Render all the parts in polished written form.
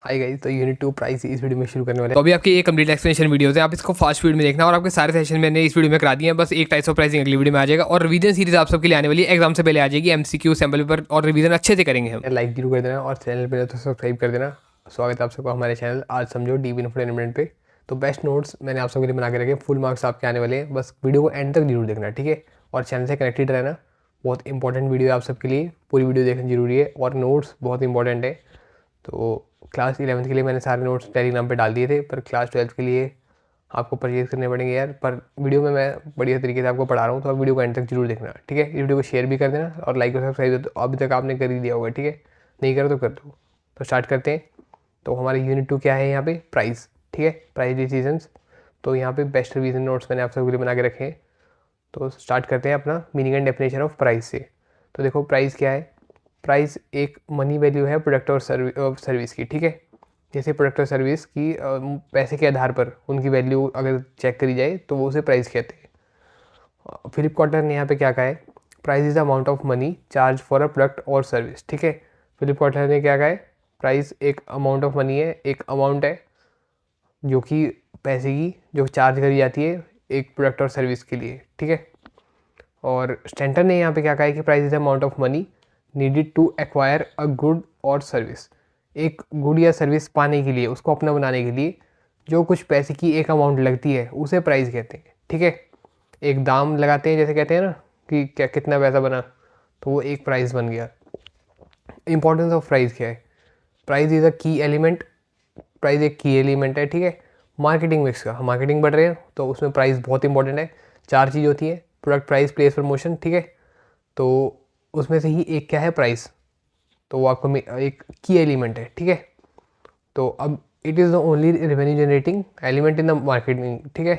Hi guys, तो unit 2 price इस video में शुरू करने वाले हैं। तो अभी आपकी एक कंप्लीट एक्सप्लेनेशन वीडियो है, आप इसको फास्ट स्पीड में देखना और आपके सारे सेशन मैंने इस वीडियो में करा दिए हैं। बस एक टाइप्स ऑफ प्राइसिंग अगली वीडियो में आ जाएगा और रिवीजन सीरीज आप सबके लिए आने वाली है, एग्जाम से पहले आ जाएगी, एमसीक्यू सैंपल पेपर और रिवीजन अच्छे से करेंगे हम। लाइक जरूर कर देना और चैनल पर तो सब्सक्राइब कर देना। स्वागत है आप सबका हमारे चैनल आज समझो डीप इंफोटेनमेंट पे। तो बेस्ट नोट्स मैंने आप सबके लिए बना के रखे, फुल मार्क्स आपके आने वाले हैं, बस वीडियो को एंड तक जरूर देखना, ठीक है। और चैनल से कनेक्टेड रहना, बहुत इंपॉर्टेंट वीडियो है आप सबके लिए, पूरी वीडियो देखना जरूरी है और नोट्स बहुत इंपॉर्टेंट है। तो क्लास 11th के लिए मैंने सारे नोट्स टेलीग्राम पे डाल दिए थे, पर क्लास 12th के लिए आपको परचेज़ करने पड़ेंगे यार। पर वीडियो में मैं बढ़िया तरीके से आपको पढ़ा रहा हूँ, तो आप वीडियो को एंड तक जरूर देखना, ठीक है। इस वीडियो को शेयर भी कर देना और लाइक और सब्सक्राइब तो अभी तक आपने कर ही दिया होगा, ठीक है। नहीं करो तो कर दो। तो स्टार्ट करते हैं। तो हमारे यूनिट 2 क्या है यहाँ पे, प्राइस, ठीक है, प्राइस डिसीजंस। तो यहाँ पे बेस्ट रिवीजन नोट्स मैंने आप सबके लिए बना के रखे हैं। तो स्टार्ट करते हैं अपना meaning and definition of price से। तो देखो प्राइस क्या है। प्राइस एक मनी वैल्यू है प्रोडक्ट और सर्विस की, ठीक है। जैसे प्रोडक्ट और सर्विस की पैसे के आधार पर उनकी वैल्यू अगर चेक करी जाए तो वो उसे प्राइस कहते हैं। फिलिप कॉटलर ने यहाँ पे क्या कहा है, price is the amount of money charge for a product और सर्विस, ठीक है। फिलिप कॉटलर ने क्या कहा है, प्राइस एक अमाउंट ऑफ मनी है, एक अमाउंट है जो कि पैसे की जो चार्ज करी जाती है एक प्रोडक्ट और सर्विस के लिए, ठीक है। और स्टैंटर ने यहाँ पे क्या कहा है कि price is amount of money needed to acquire a good और सर्विस, एक गुड या सर्विस पाने के लिए, उसको अपना बनाने के लिए जो कुछ पैसे की एक अमाउंट लगती है उसे प्राइस कहते हैं, ठीक है। एक दाम लगाते हैं, जैसे कहते हैं ना कि क्या कितना पैसा बना, तो वो एक प्राइस बन गया। इंपॉर्टेंस ऑफ प्राइस क्या है, प्राइस इज़ अ की एलिमेंट, प्राइस एक की एलिमेंट है, ठीक है। मार्केटिंग मिक्स का, हम मार्केटिंग बढ़ रहे हैं तो उसमें प्राइस बहुत इंपॉर्टेंट है। चार चीज़ होती है, प्रोडक्ट, प्राइस, प्लेस, प्रमोशन, ठीक है। तो उसमें से ही एक क्या है, प्राइस। तो वो आपको एक की एलिमेंट है, ठीक है। तो अब it is the only revenue generating element in the marketing, ठीक है।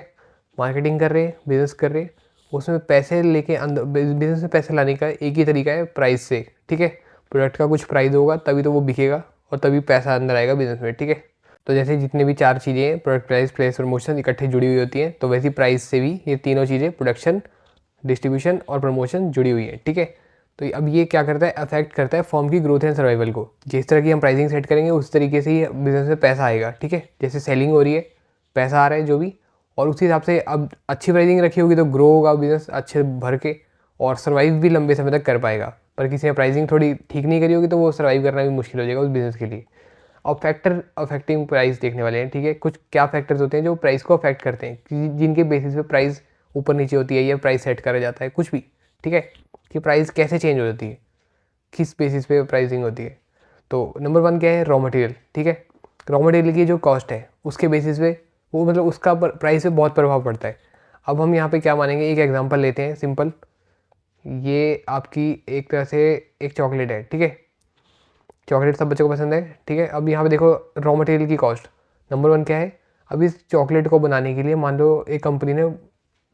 मार्केटिंग कर रहे हैं, बिजनेस कर रहे हैं, उसमें पैसे लेके अंदर बिजनेस में पैसे लाने का एक ही तरीका है, प्राइस से, ठीक है। प्रोडक्ट का कुछ प्राइस होगा तभी तो वो बिकेगा और तभी पैसा अंदर आएगा बिजनेस में, ठीक है। तो जैसे जितने भी चार चीज़ें हैं, प्रोडक्ट, प्राइस, प्लेस, प्रमोशन, इकट्ठे जुड़ी हुई होती हैं, तो वैसी प्राइस से भी ये तीनों चीज़ें, प्रोडक्शन, डिस्ट्रीब्यूशन और प्रमोशन, जुड़ी हुई है, ठीक है। तो अब ये क्या करता है, अफेक्ट करता है फॉर्म की ग्रोथ एंड सर्वाइवल को। जिस तरह की हम प्राइसिंग सेट करेंगे उस तरीके से ही बिजनेस में पैसा आएगा, ठीक है। जैसे सेलिंग हो रही है, पैसा आ रहा है जो भी, और उसी हिसाब से अब अच्छी प्राइसिंग रखी होगी तो ग्रो होगा बिजनेस अच्छे भर के और सर्वाइव भी लंबे समय तक कर पाएगा। पर किसी ने प्राइसिंग थोड़ी ठीक नहीं करी होगी तो वो सर्वाइव करना भी मुश्किल हो जाएगा उस बिज़नेस के लिए। अब फैक्टर अफेक्टिंग प्राइस देखने वाले हैं, ठीक है। कुछ क्या फैक्टर्स होते हैं जो प्राइस को अफेक्ट करते हैं, जिनके बेसिस पे प्राइस ऊपर नीचे होती है या प्राइस सेट करा जाता है, कुछ भी, ठीक है। कि प्राइस कैसे चेंज हो जाती है, किस बेसिस पे प्राइसिंग होती है। तो नंबर 1 क्या है, रॉ मटेरियल, ठीक है। रॉ मटेरियल की जो कॉस्ट है उसके बेसिस पे वो मतलब उसका प्राइस पे बहुत प्रभाव पड़ता है। अब हम यहाँ पे क्या मानेंगे, एक एग्जांपल लेते हैं सिंपल। ये आपकी एक तरह से एक चॉकलेट है, ठीक है। चॉकलेट सब बच्चों को पसंद है, ठीक है। अब यहाँ पे देखो रॉ मटेरियल की कॉस्ट नंबर 1 क्या है। अब इस चॉकलेट को बनाने के लिए मान लो एक कंपनी ने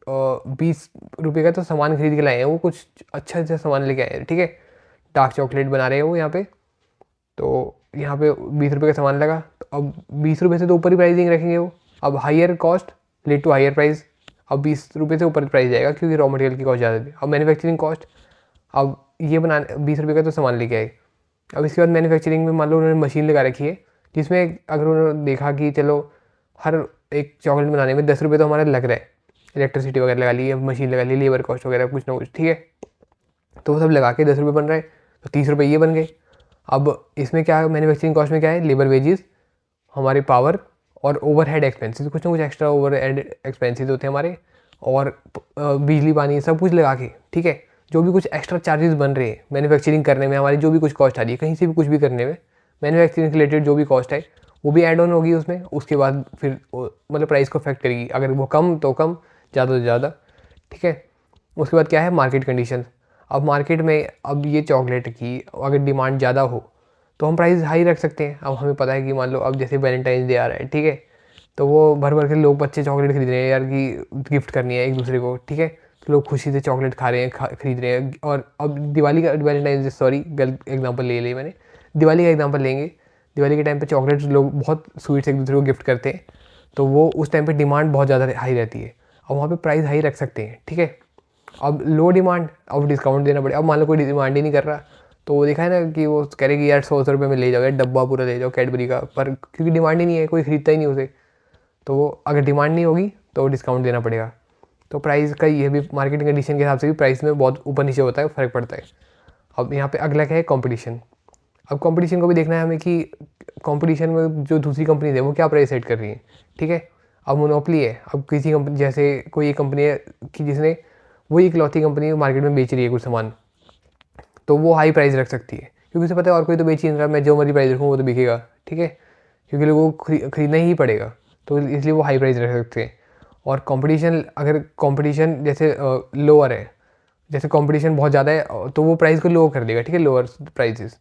20 रुपये का तो सामान खरीद के लाए हैं, वो कुछ अच्छा अच्छा सामान लेके आए हैं, ठीक है। डार्क चॉकलेट बना रहे हैं वो यहाँ पे। तो यहाँ पे 20 रुपये का सामान लगा, तो अब 20 रुपये से तो ऊपर ही प्राइसिंग रखेंगे वो। अब higher cost lead to higher price, अब 20 रुपये से ऊपर प्राइस जाएगा क्योंकि रॉ मटेरियल की कॉस्ट ज़्यादा थी। अब मैन्युफैक्चरिंग कॉस्ट, अब ये बनाने 20 रुपये का तो सामान लेके आए। अब इसके बाद मैन्युफैक्चरिंग में मान लो उन्होंने मशीन लगा रखी है, जिसमें अगर उन्होंने देखा कि चलो हर एक चॉकलेट बनाने में 10 रुपये तो हमारा लग रहा है, इलेक्ट्रिसिटी वगैरह लगा ली, मशीन लगा ली, लेबर कॉस्ट वगैरह कुछ ना कुछ, ठीक है। तो वो सब लगा के 10 रुपये बन रहा है, तो 30 रुपये ये बन गए। अब इसमें क्या, मैन्युफैक्चरिंग कॉस्ट में क्या है, लेबर वेजेस, हमारे पावर और ओवरहेड एक्सपेंसेस, कुछ ना कुछ एक्स्ट्रा ओवरहेड एक्सपेंसेस होते हैं हमारे, और बिजली पानी सब कुछ लगा के, ठीक है। जो भी कुछ एक्स्ट्रा चार्जेस बन रहे हैं मैन्युफैक्चरिंग करने में, हमारी जो भी कुछ कॉस्ट आ रही है कहीं से भी कुछ भी करने में, मैन्युफैक्चरिंग से रिलेटेड जो भी कॉस्ट है वो भी ऐड ऑन होगी उसमें। उसके बाद फिर मतलब प्राइस को अफेक्ट करेगी, अगर वो कम तो कम, ज़्यादा तो ज़्यादा, ठीक है। उसके बाद क्या है, मार्केट कंडीशन। अब मार्केट में अब ये चॉकलेट की अगर डिमांड ज़्यादा हो तो हम प्राइस हाई रख सकते हैं। अब हमें पता है कि मान लो अब जैसे वैलेंटाइन डे आ रहा है, ठीक है, तो वो भर भर के लोग बच्चे चॉकलेट खरीद रहे हैं यार कि गिफ्ट करनी है एक दूसरे को, ठीक है। तो लोग खुशी से चॉकलेट खा रहे हैं, खरीद रहे हैं। और अब दिवाली का, वैलेंटाइन, सॉरी गलत एग्जांपल ले लिया मैंने, दिवाली का एग्जांपल लेंगे। दिवाली के टाइम पे चॉकलेट लोग बहुत स्वीट्स एक दूसरे को गिफ्ट करते हैं, तो वो उस टाइम पे डिमांड बहुत ज़्यादा हाई रहती है। अब वहाँ पे प्राइस हाई रख सकते हैं, ठीक है। अब लो डिमांड, अब डिस्काउंट देना पड़ेगा। अब मान लो कोई डिमांड ही नहीं कर रहा, तो वो देखा है ना कि वो कह रहे कि यार 100 रुपये में ले जाओ यार, डब्बा पूरा ले जाओ कैडबरी का, पर क्योंकि डिमांड ही नहीं है, कोई खरीदता ही नहीं उसे, तो वो अगर डिमांड नहीं होगी तो डिस्काउंट देना पड़ेगा। तो प्राइस का ये भी मार्केटिंग कंडीशन के हिसाब से भी प्राइस में बहुत ऊपर नीचे होता है, फ़र्क पड़ता है। अब यहाँ पे अगला क्या है, कंपटीशन। अब कंपटीशन को भी देखना है हमें कि कंपटीशन में जो दूसरी कंपनी है वो क्या प्राइस सेट कर रही है, ठीक है। अब मोनोपोली है, अब किसी कंपनी जैसे कोई एक कंपनी है कि जिसने वही इकलौती कंपनी मार्केट में बेच रही है कुछ सामान, तो वो हाई प्राइस रख सकती है क्योंकि उसे पता है और कोई तो बेच ही नहीं रहा, मैं जो मर्जी प्राइस रखूँ वो तो बिकेगा, ठीक है, क्योंकि लोगों को खरीदना ही पड़ेगा, तो इसलिए वो हाई प्राइस रख सकते हैं। और कंपटीशन, अगर कंपटीशन जैसे लोअर है, जैसे कंपटीशन बहुत ज़्यादा है तो वो प्राइस को लो कर देगा, ठीक है, लोअर प्राइसेस।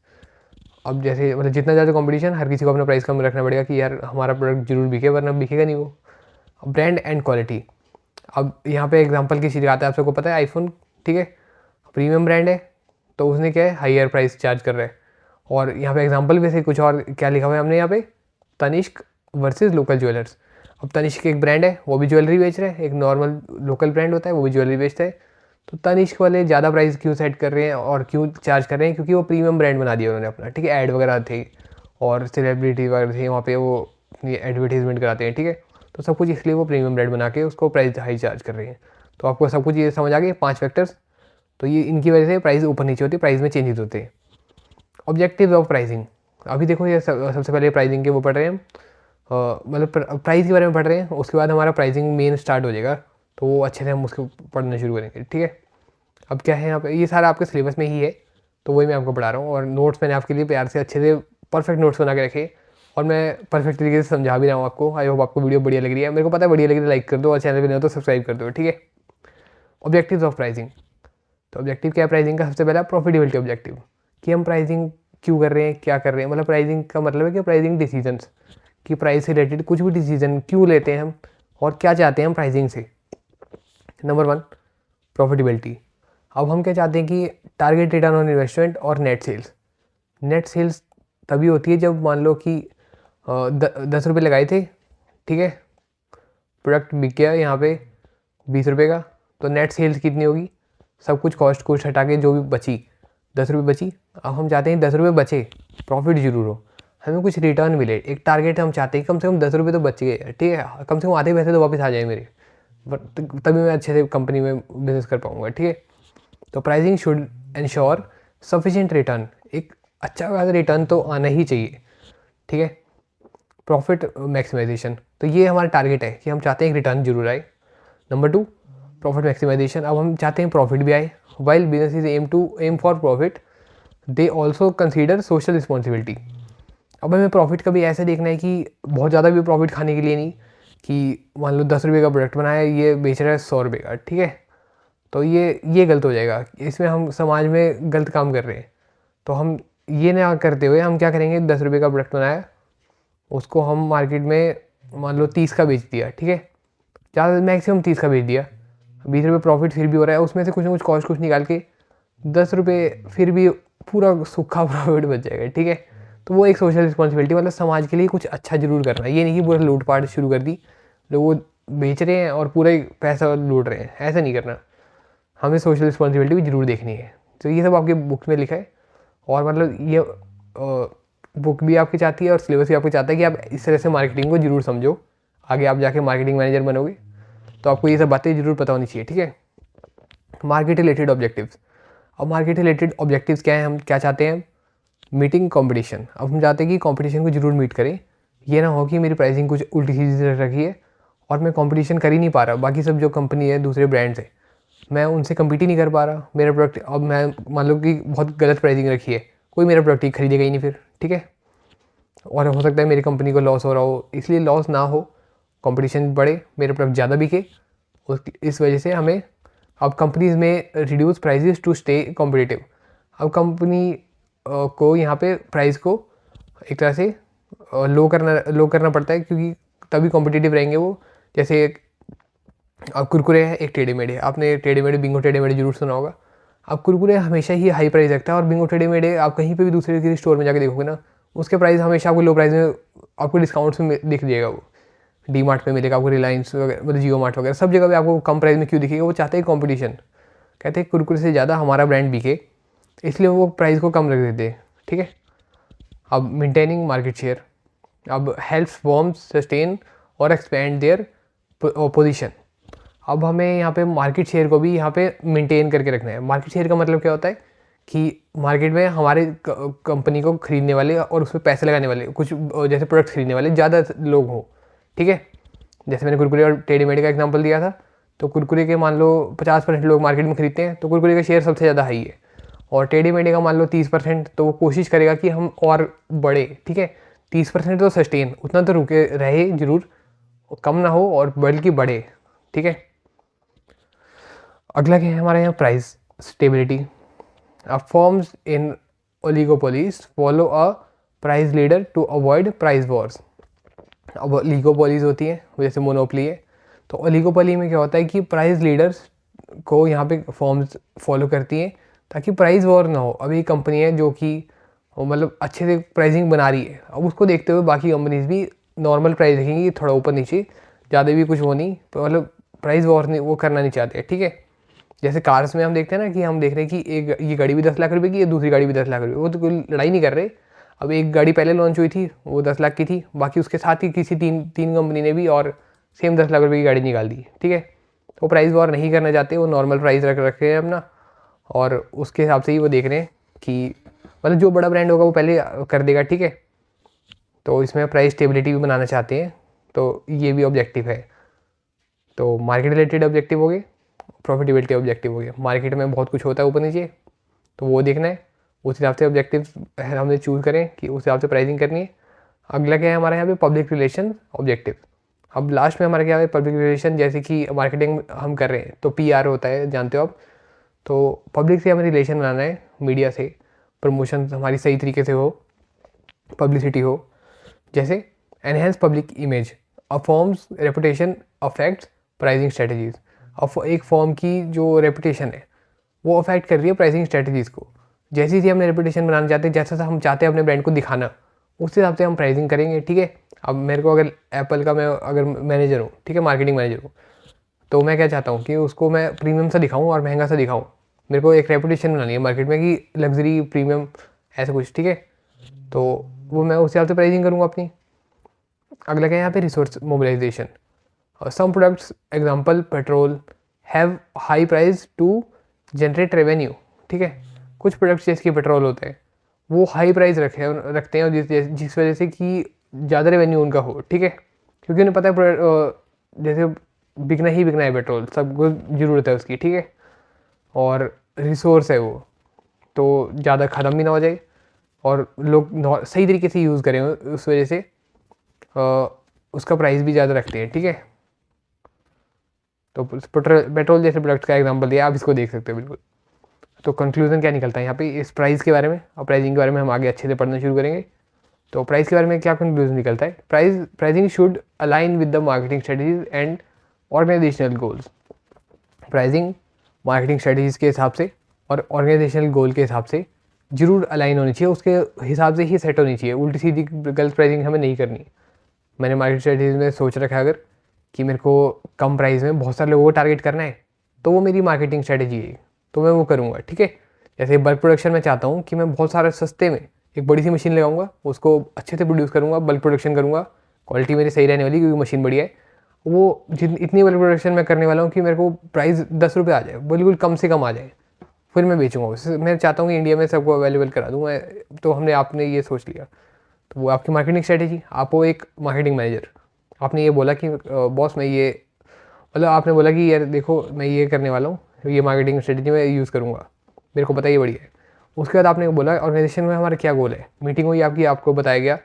अब जैसे मतलब जितना ज़्यादा कंपटीशन, हर किसी को अपना प्राइस कम रखना पड़ेगा कि यार हमारा प्रोडक्ट जरूर बिके, वरना बिकेगा नहीं वो। ब्रांड एंड क्वालिटी, अब यहाँ पे एग्जांपल की चीज़ आता है, आप सबको पता है आईफोन, ठीक है, प्रीमियम ब्रांड है तो उसने क्या है, हाईयर प्राइस चार्ज कर रहा है। और यहाँ पे एग्जांपल वैसे कुछ और क्या लिखा हुआ है हमने यहाँ पे, तनिष्क वर्सेस लोकल ज्वेलर्स। अब तनिष्क एक ब्रांड है, वो भी ज्वेलरी बेच रहे हैं, एक नॉर्मल लोकल ब्रांड होता है वो भी ज्वेलरी बेचता है, तो तनिष्क वाले ज़्यादा प्राइस क्यों सेट कर रहे हैं और क्यों चार्ज कर रहे हैं, क्योंकि वो प्रीमियम ब्रांड बना दिया उन्होंने अपना, ठीक है, ऐड वगैरह थे और सेलिब्रिटी वगैरह थे वहाँ पे, वो ये एडवर्टीजमेंट कराते हैं, ठीक है, तो सब कुछ इसलिए वो प्रीमियम ब्रांड बना के उसको प्राइस हाई चार्ज कर रहे हैं। तो आपको सब कुछ ये समझ आ गया, 5 फैक्टर्स, तो ये इनकी वजह से प्राइस ऊपर नीचे होती है, प्राइस में चेंजेस होते हैं। ऑब्जेक्टिव्स ऑफ प्राइसिंग, अभी देखो ये सबसे पहले प्राइसिंग के वो पढ़ रहे हैं, मतलब प्राइस के बारे में पढ़ रहे हैं, उसके बाद हमारा प्राइसिंग मेन स्टार्ट हो जाएगा, तो वो अच्छे से हम उसको पढ़ना शुरू करेंगे, ठीक है। अब क्या है यहाँ पे, ये सारा आपके सिलेबस में ही है, तो वही मैं आपको पढ़ा रहा हूँ, और नोट्स मैंने आपके लिए प्यार से अच्छे से परफेक्ट नोट्स बना के रखे, और मैं परफेक्ट तरीके से समझा भी रहा हूँ आपको। आई होप आपको वीडियो बढ़िया लग रही है, मेरे को पता है बढ़िया लग रही है, लाइक कर दो, और चैनल पर नहीं हो तो सब्सक्राइब कर दो, ठीक है। ऑब्जेक्टिव्स ऑफ प्राइसिंग, तो ऑब्जेक्टिव क्या है प्राइसिंग का, सबसे पहला प्रॉफिटेबिलिटी ऑब्जेक्टिव, कि हम प्राइसिंग क्यों कर रहे हैं, क्या कर रहे हैं, मतलब प्राइसिंग का मतलब है कि प्राइसिंग डिसीजंस, कि प्राइस से रिलेटेड कुछ भी डिसीजन क्यों लेते हैं हम और क्या चाहते हैं हम प्राइसिंग से। नंबर 1 प्रॉफिटेबिलिटी, अब हम क्या चाहते हैं कि टारगेट रिटर्न ऑन इन्वेस्टमेंट और नेट सेल्स। नेट सेल्स तभी होती है जब मान लो कि 10 रुपये लगाए थे, ठीक है, प्रोडक्ट बिक गया यहाँ पे 20 रुपये का, तो नेट सेल्स कितनी होगी, सब कुछ कॉस्ट कुछ हटा के जो भी बची 10 रुपये बची। अब हम चाहते हैं 10 रुपये बचे, प्रॉफिट जरूर हो, हमें कुछ रिटर्न मिले, एक टारगेट हम चाहते हैं कम से कम 10 रुपये तो बच गए, ठीक है, कम से कम आधे पैसे तो वापस आ जाए मेरे, तभी मैं अच्छे से कंपनी में बिजनेस कर पाऊँगा, ठीक है। तो pricing should ensure sufficient return, एक अच्छा खासा रिटर्न तो आना ही चाहिए, ठीक है। प्रॉफिट मैक्सिमाइजेशन, तो ये हमारा टारगेट है कि हम चाहते हैं रिटर्न जरूर आए। नंबर 2 प्रॉफिट मैक्सिमाइजेशन, अब हम चाहते हैं प्रॉफिट भी आए, while business is aim for profit they also consider social responsibility. अब हमें प्रॉफिट का भी ऐसे देखना है कि बहुत ज़्यादा भी प्रॉफिट खाने के लिए नहीं, कि मान लो 10 रुपये का प्रोडक्ट बनाया, ये बेच रहा है 100 रुपये का, ठीक है, तो ये गलत हो जाएगा, इसमें हम समाज में गलत काम कर रहे हैं। तो हम ये ना करते हुए हम क्या करेंगे, 10 रुपये का प्रोडक्ट बनाया, उसको हम मार्केट में मान लो 30 का बेच दिया, ठीक है, ज़्यादा मैक्सिमम 30 का बेच दिया, 20 रुपये प्रॉफिट फिर भी हो रहा है, उसमें से कुछ ना कुछ कॉस्ट कुछ निकाल के 10 रुपये फिर भी पूरा सूखा प्रॉफिट बच जाएगा, ठीक है। तो वो एक सोशल रिस्पॉन्सिबिलिटी, मतलब समाज के लिए कुछ अच्छा जरूर करना है, ये नहीं कि पूरा लूट पाट शुरू कर दी, लोग बेच रहे हैं और पूरा ही पैसा लूट रहे हैं, ऐसा नहीं करना, हमें सोशल रिस्पॉन्सिबिलिटी भी जरूर देखनी है। तो ये सब आपके बुक में लिखा है, और मतलब ये बुक भी आपकी चाहती है और सिलेबस भी आपको चाहता है कि आप इस तरह से मार्केटिंग को जरूर समझो, आगे आप जाके मार्केटिंग मैनेजर बनोगे, तो आपको ये सब बातें जरूर पता होनी चाहिए, ठीक है। मार्केट रिलेटेड ऑब्जेक्टिव्स, अब मार्केट रिलेटेड ऑब्जेक्टिव्स क्या है, हम क्या चाहते हैं, मीटिंग कंपटीशन। अब हम चाहते हैं कि कंपटीशन को जरूर मीट करें, ये ना हो कि मेरी प्राइसिंग कुछ उल्टी सीधी रखी है और मैं कंपटीशन कर ही नहीं पा रहा, बाकी सब जो कंपनी है दूसरे ब्रांड से मैं उनसे कम्पीट ही नहीं कर पा रहा, मेरा प्रोडक्ट, अब मैं मान लो कि बहुत गलत प्राइसिंग रखी है, कोई मेरा प्रोडक्ट ही खरीदेगा ही नहीं फिर, ठीक है, और हो सकता है मेरी कंपनी को लॉस हो रहा हो, इसलिए लॉस ना हो, कंपटीशन बढ़े, मेरे प्रोडक्ट ज़्यादा बिके, इस वजह से हमें अब कंपनीज में reduce prices to stay competitive. अब कंपनी को यहाँ पे प्राइस को एक तरह से लो करना पड़ता है, क्योंकि तभी कॉम्पिटिटिव रहेंगे वो। जैसे अब कुरकुरे है, एक टेढ़े मेढ़े, आपने टेढ़े मेढ़े बिंगो टेढ़े मेढ़े जरूर सुना होगा। अब कुरकुरे हमेशा ही हाई प्राइस रखता है, और बिंगो टेढ़े मेढ़े आप कहीं पे भी दूसरे किसी स्टोर में जाके देखोगे ना, उसके प्राइस हमेशा आपको लो प्राइस में, आपको डिस्काउंट्स में दिख जाएगा, वो डी मार्ट में मिलेगा आपको, रिलायंस वगैरह, मतलब जियो मार्ट वगैरह सब जगह पे आपको कम प्राइस में क्यों दिखेगा, वो चाहते हैं कॉम्पिटिशन, कहते हैं कुरकुरे से ज़्यादा हमारा ब्रांड बिके, इसलिए वो प्राइस को कम रख देते हैं, ठीक है। अब मेंटेनिंग मार्केट शेयर, अब हेल्प्स फर्म्स सस्टेन और एक्सपेंड देयर पोजीशन। अब हमें यहाँ पे मार्केट शेयर को भी यहाँ पे मेंटेन करके रखना है। मार्केट शेयर का मतलब क्या होता है कि मार्केट में हमारे कंपनी को खरीदने वाले और उस पर पैसे लगाने वाले, कुछ जैसे प्रोडक्ट्स खरीदने वाले ज़्यादा लोग हों, ठीक है। जैसे मैंने कुरकुरे और टेढ़ी मेढ़ी का एग्जांपल दिया था, तो कुरकुरे के मान लो 50% लोग मार्केट में खरीदते हैं, तो कुरकुरे का शेयर सबसे ज़्यादा हाई है। और टेढ़ी मेढ़ी का मान लो 30%, तो वो कोशिश करेगा कि हम और बढ़े, ठीक है। 30% तो सस्टेन, उतना तो रुके रहे जरूर, कम ना हो और बल्कि बढ़े, ठीक है। अगला क्या है हमारे यहाँ, प्राइस स्टेबिलिटी। अब firms in oligopolies follow a price leader to avoid price wars. अब ओलिगोपोलीज होती है जैसे मोनोपोली है, तो ओलिगोपोली में क्या होता है कि प्राइस लीडर्स को यहाँ पे फर्म्स फॉलो करती हैं ताकि प्राइस वॉर ना हो। अभी एक कंपनी है जो कि मतलब अच्छे से प्राइसिंग बना रही है, अब उसको देखते हुए बाकी कंपनीज भी नॉर्मल प्राइस रखेंगी, थोड़ा ऊपर नीचे, ज़्यादा भी कुछ वो नहीं, मतलब प्राइस वॉर नहीं वो करना नहीं चाहते, ठीक है। जैसे कार्स में हम देखते हैं ना कि हम देख रहे हैं कि एक ये गाड़ी भी 10 लाख रुपए की है, दूसरी गाड़ी भी 10 लाख रुपए, वो तो कोई लड़ाई नहीं कर रहे। अब एक गाड़ी पहले लॉन्च हुई थी वो 10 लाख की थी, बाकी उसके साथ ही किसी तीन कंपनी ने भी और सेम 10 लाख रुपए की गाड़ी निकाल दी, ठीक है। तो प्राइस वॉर नहीं करना चाहते, वो नॉर्मल प्राइस रख रखे हैं अपना, और उसके हिसाब से ही वो देख रहे हैं कि मतलब जो बड़ा ब्रांड होगा वो पहले कर देगा, ठीक है। तो इसमें प्राइस स्टेबिलिटी भी बनाना चाहते हैं, तो ये भी ऑब्जेक्टिव है। तो मार्केट रिलेटेड ऑब्जेक्टिव हो गए, प्रॉफिटेबिलिटी ऑब्जेक्टिव हो गया। मार्केट में बहुत कुछ होता है ऊपर नीचे, तो वो देखना है, उस हिसाब से ऑब्जेक्टिव हमने चूज़ करें कि उस हिसाब से प्राइसिंग करनी है। अगला क्या है हमारे यहाँ पे, पब्लिक रिलेशन ऑब्जेक्टिव। अब लास्ट में हमारा क्या है, पब्लिक रिलेशन, जैसे कि मार्केटिंग हम कर रहे हैं तो PR होता है, जानते हो आप। तो पब्लिक से हमें रिलेशन बनाना है, मीडिया से प्रमोशन हमारी सही तरीके से हो, पब्लिसिटी हो। जैसे enhance public image, a firm's reputation affects pricing strategies. अब एक फॉर्म की जो रेपुटेशन है वो अफेक्ट कर रही है प्राइसिंग स्ट्रेटजीज़ को। जैसे ही हमने रेपुटेशन बनाना चाहते हैं, जैसा हम चाहते हैं अपने ब्रांड को दिखाना, उस हिसाब से हम प्राइसिंग करेंगे, ठीक है। अब मेरे को अगर एप्पल का मैं अगर मैनेजर हूँ, ठीक है, मार्केटिंग मैनेजर हूँ, तो मैं क्या चाहता हूँ कि उसको मैं प्रीमियम सा दिखाऊँ और महंगा सा दिखाऊँ। मेरे को एक रेपुटेशन बनानी है मार्केट में कि लग्जरी प्रीमियम ऐसा कुछ, ठीक है। तो वो मैं उस हिसाब से प्राइसिंग करूँगा अपनी। अगला क्या है यहाँ पे, resource mobilisation. Some products example petrol have high price to generate revenue, ठीक है। कुछ प्रोडक्ट्स जैसे कि पेट्रोल होते हैं वो हाई प्राइस रखते हैं, और जिस वजह से कि ज़्यादा रेवेन्यू उनका हो, ठीक है। क्योंकि उन्हें पता है जैसे बिकना ही बिकना है पेट्रोल, सबको ज़रूरत है उसकी, ठीक है। और रिसोर्स है वो, तो ज़्यादा ख़त्म भी ना हो जाए और लोग सही तरीके से यूज़ करें, उस वजह से उसका प्राइस भी ज़्यादा रखते हैं, ठीक है। तो पेट्रोल जैसे प्रोडक्ट का एग्जांपल दिया, आप इसको देख सकते हो बिल्कुल। तो कंक्लूजन क्या निकलता है यहाँ पे इस प्राइस के बारे में, और प्राइसिंग के बारे में हम आगे अच्छे से पढ़ना शुरू करेंगे। तो प्राइस के बारे में क्या कंक्लूजन निकलता है, pricing should align with the marketing strategies and organisational goals. Pricing marketing strategies के हिसाब से और ऑर्गेनाइजेशनल गोल के हिसाब से जरूर अलाइन होनी चाहिए, उसके हिसाब से ही सेट होनी चाहिए। उल्टी सीधी गलत प्राइसिंग हमें नहीं करनी। मैंने मार्केट स्ट्रेटजीज में सोच रखा है अगर कि मेरे को कम प्राइस में बहुत सारे लोगों को टारगेट करना है, तो वो मेरी मार्केटिंग स्ट्रेटजी है, तो मैं वो करूँगा, ठीक है। जैसे बल्क प्रोडक्शन में चाहता हूँ कि मैं बहुत सारे सस्ते में एक बड़ी सी मशीन लगाऊंगा, उसको अच्छे से प्रोड्यूस करूँगा, बल्क प्रोडक्शन करूँगा, क्वालिटी मेरी सही रहने वाली क्योंकि मशीन बढ़िया है। वो इतनी बल्क प्रोडक्शन मैं करने वाला हूँ कि मेरे को प्राइस 10 रुपये आ जाए, बिल्कुल कम से कम आ जाए, फिर मैं बेचूँगा। मैं चाहता हूँ कि इंडिया में सबको अवेलेबल करा दूँ मैं, तो आपने ये सोच लिया, तो वो आपकी मार्केटिंग स्ट्रेटजी। आप वो एक मार्केटिंग मैनेजर, आपने ये बोला कि बॉस मैं ये, मतलब आपने बोला कि यार देखो मैं ये करने वाला हूँ, ये मार्केटिंग स्ट्रेटजी मैं यूज़ करूँगा, मेरे को पता है ये बढ़िया है। उसके बाद आपने बोला ऑर्गेनाइजेशन में हमारा क्या गोल है, मीटिंग हुई आपकी, आपको बताया गया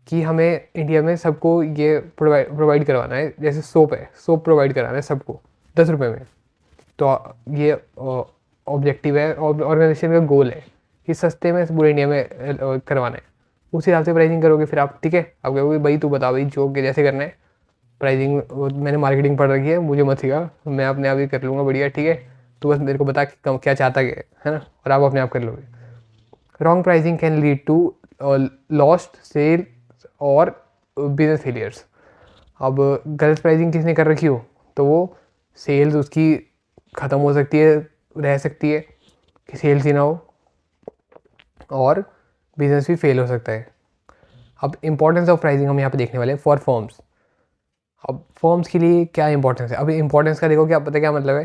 कि हमें इंडिया में सबको ये प्रोवाइड करवाना है, जैसे सोप है, सोप प्रोवाइड कराना है सबको 10 रुपये में। तो ये ऑब्जेक्टिव है, ऑर्गेनाइजेशन का गोल है कि सस्ते में पूरे इंडिया में करवाना है। उस हिसाब से प्राइसिंग करोगे फिर आप, ठीक है। आप कहोगे भाई तू बता भाई जो के जैसे करना है प्राइसिंग, मैंने मार्केटिंग पढ़ रखी है, मुझे मत सिखा, मैं अपने आप ही कर लूँगा बढ़िया, ठीक है। तो बस मेरे को बता कि क्या चाहता है ना, और आप अपने आप कर लोगे। Wrong pricing can lead to lost sale और बिजनेस फेलियर्स। अब गलत प्राइसिंग किसने कर रखी हो तो वो सेल्स उसकी ख़त्म हो सकती है, रह सकती है कि सेल्स ही ना हो, और बिजनेस भी फेल हो सकता है। अब इंपॉर्टेंस ऑफ प्राइसिंग हम यहाँ पे देखने वाले हैं फॉर फर्म्स। अब फर्म्स के लिए क्या इंपॉर्टेंस है? अब इंपॉर्टेंस का देखो, क्या पता क्या मतलब है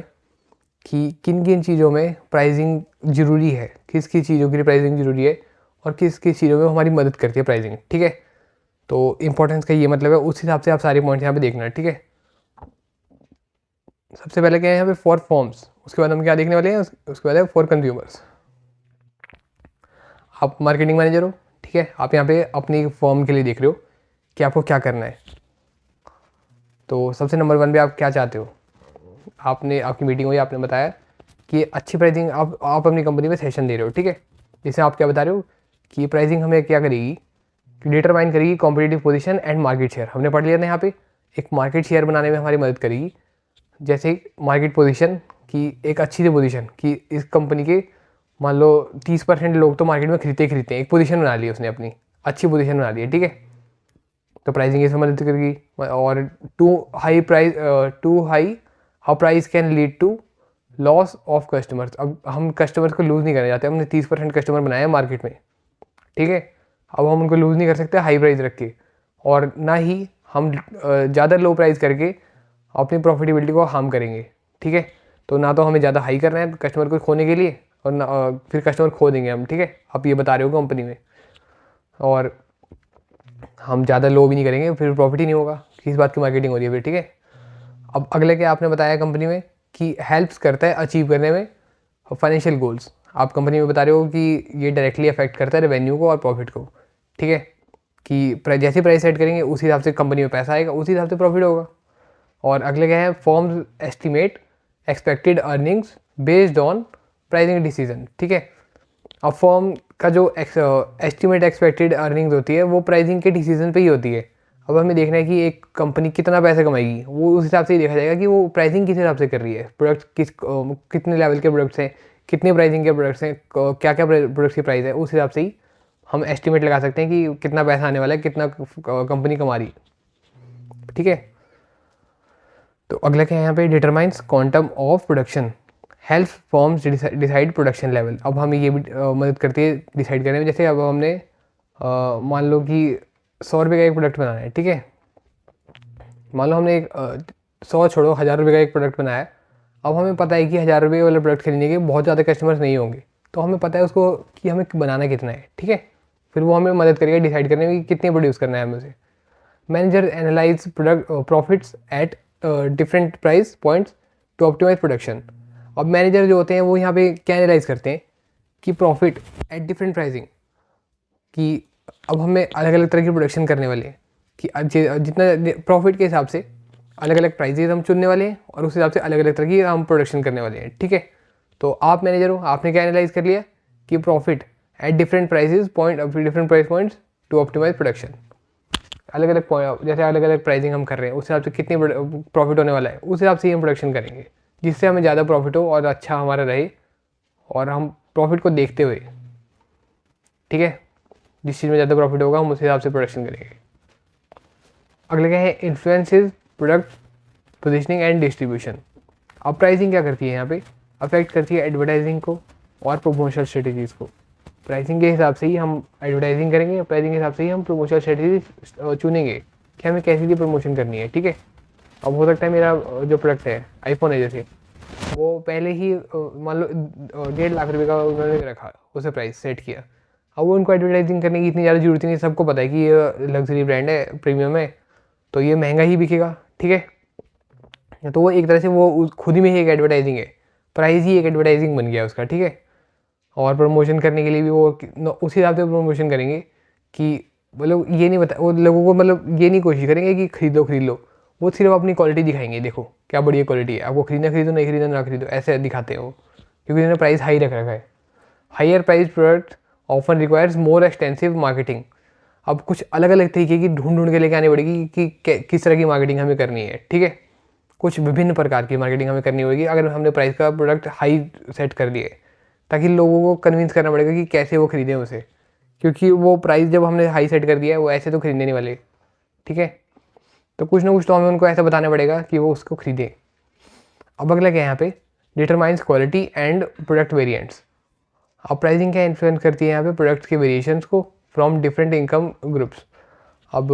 कि किन किन चीज़ों में प्राइसिंग ज़रूरी है, किस किस चीज़ों के लिए प्राइसिंग ज़रूरी है और किस किस चीज़ों में हमारी मदद करती है प्राइसिंग। ठीक है, तो इंपॉर्टेंस का ये मतलब है, उस हिसाब से आप सारे पॉइंट्स यहाँ पे देखना है। ठीक है, सबसे पहले क्या है यहाँ पे फॉर फॉर्म्स, उसके बाद हम क्या देखने वाले हैं, उसके बाद है फॉर कंज्यूमर्स। आप मार्केटिंग मैनेजर हो, ठीक है, आप यहाँ पे अपनी फॉर्म के लिए देख रहे हो कि आपको क्या करना है। तो सबसे नंबर 1 पे आप क्या चाहते हो, आपने आपकी मीटिंग हुई, आपने बताया कि अच्छी प्राइसिंग आप अपनी कंपनी में सेशन दे रहे हो। ठीक है, जिससे आप क्या बता रहे हो कि प्राइसिंग हमें क्या करेगी, कि डिटरमाइन करेगी competitive position and market share. हमने पढ़ लिया ना यहाँ पे, एक मार्केट शेयर बनाने में हमारी मदद करेगी। जैसे मार्केट पोजीशन की एक अच्छी सी पोजीशन कि इस कंपनी के मान लो 30% लोग तो मार्केट में खरीदते हैं, एक पोजीशन बना ली उसने, अपनी अच्छी पोजीशन बना ली है। ठीक है, तो प्राइसिंग इसमें मदद करेगी। और too high how price can lead to loss of customers. अब हम कस्टमर्स को लूज़ नहीं करना चाहते, हमने 30% कस्टमर बनाए हैं मार्केट में। ठीक है, अब हम उनको लूज़ नहीं कर सकते हाई प्राइस रख के, और ना ही हम ज़्यादा लो प्राइस करके अपनी प्रॉफिटेबिलिटी को हार्म करेंगे। ठीक है, तो ना तो हमें ज़्यादा हाई करना है कस्टमर को खोने के लिए, और ना फिर कस्टमर खो देंगे हम। ठीक है, आप ये बता रहे हो कंपनी में, और हम ज़्यादा लो भी नहीं करेंगे, फिर प्रॉफिट ही नहीं होगा। किस बात की मार्केटिंग हो रही है फिर? ठीक है, अब अगले क्या आपने बताया कंपनी में कि हेल्प्स करता है अचीव करने में फाइनेंशियल गोल्स। आप कंपनी में बता रहे हो कि ये डायरेक्टली अफेक्ट करता है रेवेन्यू को और प्रॉफिट को। ठीक है, कि जैसे प्राइस सेट करेंगे उसी हिसाब से कंपनी में पैसा आएगा, उसी हिसाब से प्रॉफिट होगा। और अगले क्या है, forms estimate expected earnings based on pricing decision. ठीक है, अब फॉर्म का जो एस्टिमेट एक्सपेक्टेड अर्निंग्स होती है वो प्राइसिंग के डिसीजन पे ही होती है। अब हमें देखना है कि एक कंपनी कितना पैसा कमाएगी, वो उस हिसाब से ही देखा जाएगा कि वो प्राइसिंग किस हिसाब से कर रही है, प्रोडक्ट कितने लेवल के प्रोडक्ट्स हैं, कितने प्राइसिंग के प्रोडक्ट्स हैं, क्या क्या प्रोडक्ट्स की प्राइस है, उस हिसाब से ही हम एस्टिमेट लगा सकते हैं कि कितना पैसा आने वाला है, कितना कंपनी कमा रही है। ठीक है, तो अगला क्या है यहाँ पे, determines quantum of production help forms decide production level. अब हमें ये भी मदद करती है डिसाइड करने में। जैसे अब हमने मान लो कि 100 रुपये का एक प्रोडक्ट बनाना है। ठीक है, मान लो हमने एक 100 छोड़ो 1000 रुपये का एक प्रोडक्ट बनाया है। अब हमें पता है कि 1000 रुपये वाला प्रोडक्ट खरीदने के बहुत ज़्यादा कस्टमर्स नहीं होंगे, तो हमें पता है उसको कि हमें बनाना कितना है। ठीक है, फिर वो हमें मदद करेगा डिसाइड करने में कि कितने प्रोड्यूस करना है हमें उसे। Manager analyse product profits at different price points to optimise production. अब मैनेजर जो होते हैं वो यहाँ पे क्या एनालाइज करते हैं कि प्रॉफिट एट डिफरेंट प्राइसिंग, कि अब हमें अलग अलग तरह की प्रोडक्शन करने वाले हैं, कि जितना प्रॉफिट के हिसाब से अलग अलग प्राइजेज हम चुनने वाले हैं और उस हिसाब से अलग अलग तरह की हम प्रोडक्शन करने वाले हैं। ठीक है, तो आप मैनेजर हो, आपने क्या एनालाइज कर लिया कि profit at different prices different price points to optimise production. अलग अलग पॉइंट, जैसे अलग अलग प्राइसिंग हम कर रहे हैं उस हिसाब से कितनी प्रॉफिट होने वाला है, उस हिसाब से ही हम प्रोडक्शन करेंगे, जिससे हमें ज़्यादा प्रॉफिट हो और अच्छा हमारा रहे, और हम प्रॉफिट को देखते हुए, ठीक है, जिस चीज़ में ज़्यादा प्रॉफिट होगा हम उस हिसाब से प्रोडक्शन करेंगे। अगले क्या है, influences product positioning and distribution. अब प्राइसिंग क्या करती है यहाँ पे, अफेक्ट करती है एडवर्टाइजिंग को और प्रमोशनल स्ट्रेटजीज़ को। प्राइसिंग के हिसाब से ही हम एडवर्टाइजिंग करेंगे, प्राइसिंग के हिसाब से ही हम प्रमोशनल स्ट्रेटजी चुनेंगे कि हमें कैसी की प्रमोशन करनी है। ठीक है, अब हो सकता है मेरा जो प्रोडक्ट है आईफोन है, जैसे वो पहले ही मान लो 1.5 लाख रुपये का उन्होंने रखा, उसे प्राइस सेट किया। अब वो उनको एडवर्टाइजिंग करने की इतनी ज़्यादा जरूरत नहीं, सबको पता है कि ये लग्जरी ब्रांड है, प्रीमियम है, तो ये महंगा ही बिकेगा। ठीक है, तो वो एक तरह से वो खुद ही में ही एक एडवर्टाइजिंग है, प्राइस ही एक एडवर्टाइजिंग बन गया उसका। ठीक है, और प्रमोशन करने के लिए भी वो उसी हिसाब से प्रमोशन करेंगे कि मतलब ये नहीं बता, वो लोगों को मतलब ये नहीं कोशिश करेंगे कि खरीद लो, वो सिर्फ अपनी क्वालिटी दिखाएंगे, देखो क्या बढ़िया क्वालिटी है, आपको खरीदो नहीं खरीदो ना खरीदो, ऐसे दिखाते हैं वो, क्योंकि उन्होंने प्राइस हाई रख रखा है। Higher price product often requires more extensive marketing. अब कुछ अलग अलग तरीके की ढूंढ के लेके आनी पड़ेगी कि किस तरह की मार्केटिंग हमें करनी है। ठीक है, कुछ विभिन्न प्रकार की मार्केटिंग हमें करनी होगी अगर हमने प्राइस का प्रोडक्ट हाई सेट कर दिए, ताकि लोगों को कन्विंस करना पड़ेगा कि कैसे वो खरीदें उसे, क्योंकि वो प्राइस जब हमने हाई सेट कर दिया है वो ऐसे तो खरीदने नहीं वाले। ठीक है, तो कुछ ना कुछ तो हमें उनको ऐसा बताना पड़ेगा कि वो उसको खरीदें। अब अगला क्या है यहाँ पे, determines quality and product variants. अब प्राइसिंग क्या इन्फ्लुएंस करती है यहाँ पे प्रोडक्ट्स के वेरिएशंस को फ्रॉम डिफरेंट इनकम ग्रुप्स। अब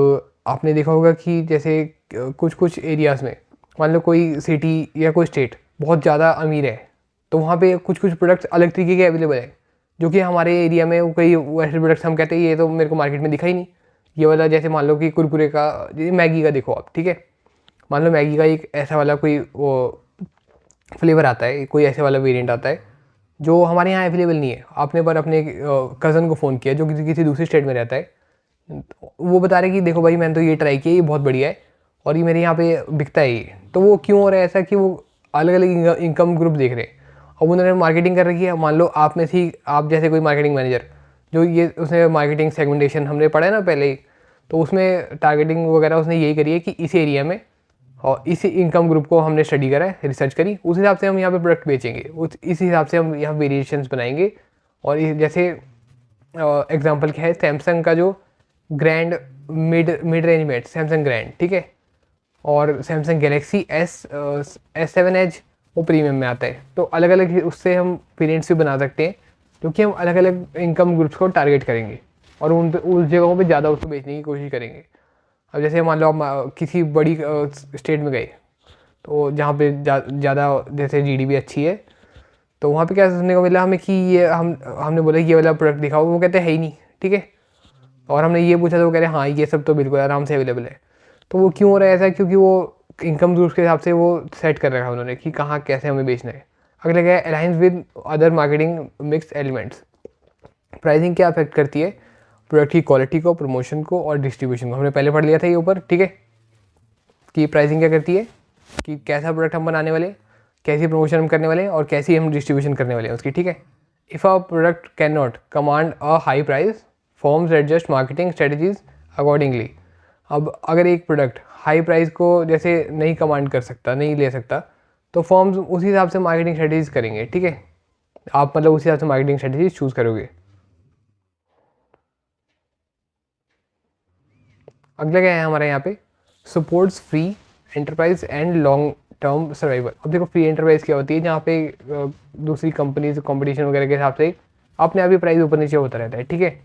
आपने देखा होगा कि जैसे कुछ कुछ एरियाज़ में मान लो कोई सिटी या कोई स्टेट बहुत ज़्यादा अमीर है, तो वहाँ पे कुछ कुछ प्रोडक्ट्स अलग तरीके के अवेलेबल है, जो कि हमारे एरिया में कई ऐसे प्रोडक्ट्स हम कहते हैं ये तो मेरे को मार्केट में दिखा ही नहीं। ये वाला जैसे मान लो कि कुरकुरे का, मैगी का देखो आप, ठीक है, मान लो मैगी का एक ऐसा वाला कोई वो फ्लेवर आता है, कोई ऐसे वाला वेरिएंट आता है जो हमारे यहाँ अवेलेबल नहीं है। आपने पर अपने कज़न को फ़ोन किया जो किसी दूसरी स्टेट में रहता है, वो बता रहे कि देखो भाई मैंने तो ये ट्राई किया, ये बहुत बढ़िया है और ये मेरे यहाँ पे बिकता है ये। तो वो क्यों हो रहा है ऐसा कि वो अलग अलग इनकम ग्रुप देख रहे हैं और उन्होंने मार्केटिंग कर रखी है। मान लो आप में थी, आप जैसे कोई मार्केटिंग मैनेजर, जो ये उसने मार्केटिंग सेगमेंटेशन हमने पढ़ा है ना पहले ही, तो उसमें टारगेटिंग वगैरह उसने यही करी है कि इस एरिया में और इस इनकम ग्रुप को हमने स्टडी करा है, रिसर्च करी, उस हिसाब से हम यहाँ पे प्रोडक्ट बेचेंगे, इस हिसाब से हम यहाँ वेरिएशंस बनाएंगे। और जैसे एग्जांपल क्या है, सैमसंग का जो ग्रैंड मिड रेंज में सैमसंग ग्रैंड, ठीक है, और सैमसंग गैलेक्सी S7 एज वो प्रीमियम में आता है। तो अलग अलग उससे हम वेरिएंट्स भी बना सकते हैं, क्योंकि हम अलग अलग इनकम ग्रुप्स को टारगेट करेंगे और उस जगहों पे ज़्यादा उसको बेचने की कोशिश करेंगे। अब जैसे मान लो आप किसी बड़ी स्टेट में गए, तो जहाँ पे ज़्यादा जैसे GDP अच्छी है, तो वहाँ पे क्या सुनने को मिला हमें कि ये हमने बोला ये वाला प्रोडक्ट दिखाओ, वो कहते हैं है ही नहीं, ठीक है, और हमने ये पूछा तो वो कह रहे हैं हाँ ये सब तो बिल्कुल आराम से अवेलेबल है। तो वो क्यों हो रहा है ऐसा, क्योंकि वो इनकम ग्रुप्स के हिसाब से वो सेट कर रखा है उन्होंने कि कहाँ कैसे हमें बेचना है। अगला क्या है, aligns with other marketing mix elements. Pricing क्या अफेक्ट करती है, प्रोडक्ट की क्वालिटी को, प्रमोशन को और डिस्ट्रीब्यूशन को। हमने पहले पढ़ लिया था ये ऊपर, ठीक है, कि प्राइसिंग क्या करती है कि कैसा प्रोडक्ट हम बनाने वाले, कैसी प्रमोशन हम करने वाले और कैसी हम डिस्ट्रीब्यूशन करने वाले हैं उसकी, ठीक है। If a product can not command a high price, forms adjust marketing strategies accordingly. अब अगर एक प्रोडक्ट हाई प्राइस को जैसे नहीं कमांड कर सकता, नहीं ले सकता, तो फॉर्म्स उसी हिसाब से मार्केटिंग स्ट्रेटजीज करेंगे, ठीक है। आप मतलब उसी हिसाब से मार्केटिंग स्ट्रेटजीज चूज़ करोगे। अगला क्या है हमारे यहाँ पे, supports free enterprise and long term survival. अब देखो फ्री एंटरप्राइज क्या होती है, जहाँ पे दूसरी कंपनीज कंपटीशन वगैरह के हिसाब से अपने आप ही प्राइस ऊपर नीचे होता रहता है, ठीक है।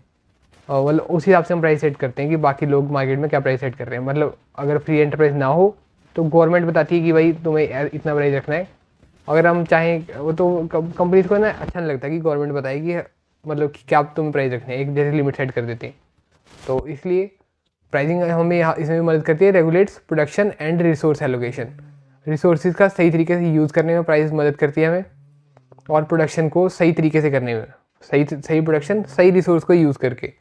मतलब उस हिसाब से हम प्राइस सेट करते हैं कि बाकी लोग मार्केट में क्या प्राइस सेट कर रहे हैं। मतलब अगर फ्री एंटरप्राइज ना हो तो गवर्नमेंट बताती है कि भाई तुम्हें इतना प्राइस रखना है। अगर हम चाहें, वो तो कंपनीज को ना अच्छा नहीं लगता कि गवर्नमेंट बताए कि मतलब कि क्या तुम्हें प्राइस रखना है, एक जैसे लिमिट सेट कर देते हैं। तो इसलिए प्राइसिंग हमें इसमें भी मदद करती है, regulates production and resource allocation. Resources का सही तरीके से यूज़ करने में प्राइस मदद करती है हमें, और प्रोडक्शन को सही तरीके से करने में, सही प्रोडक्शन सही रिसोर्स को यूज़ करके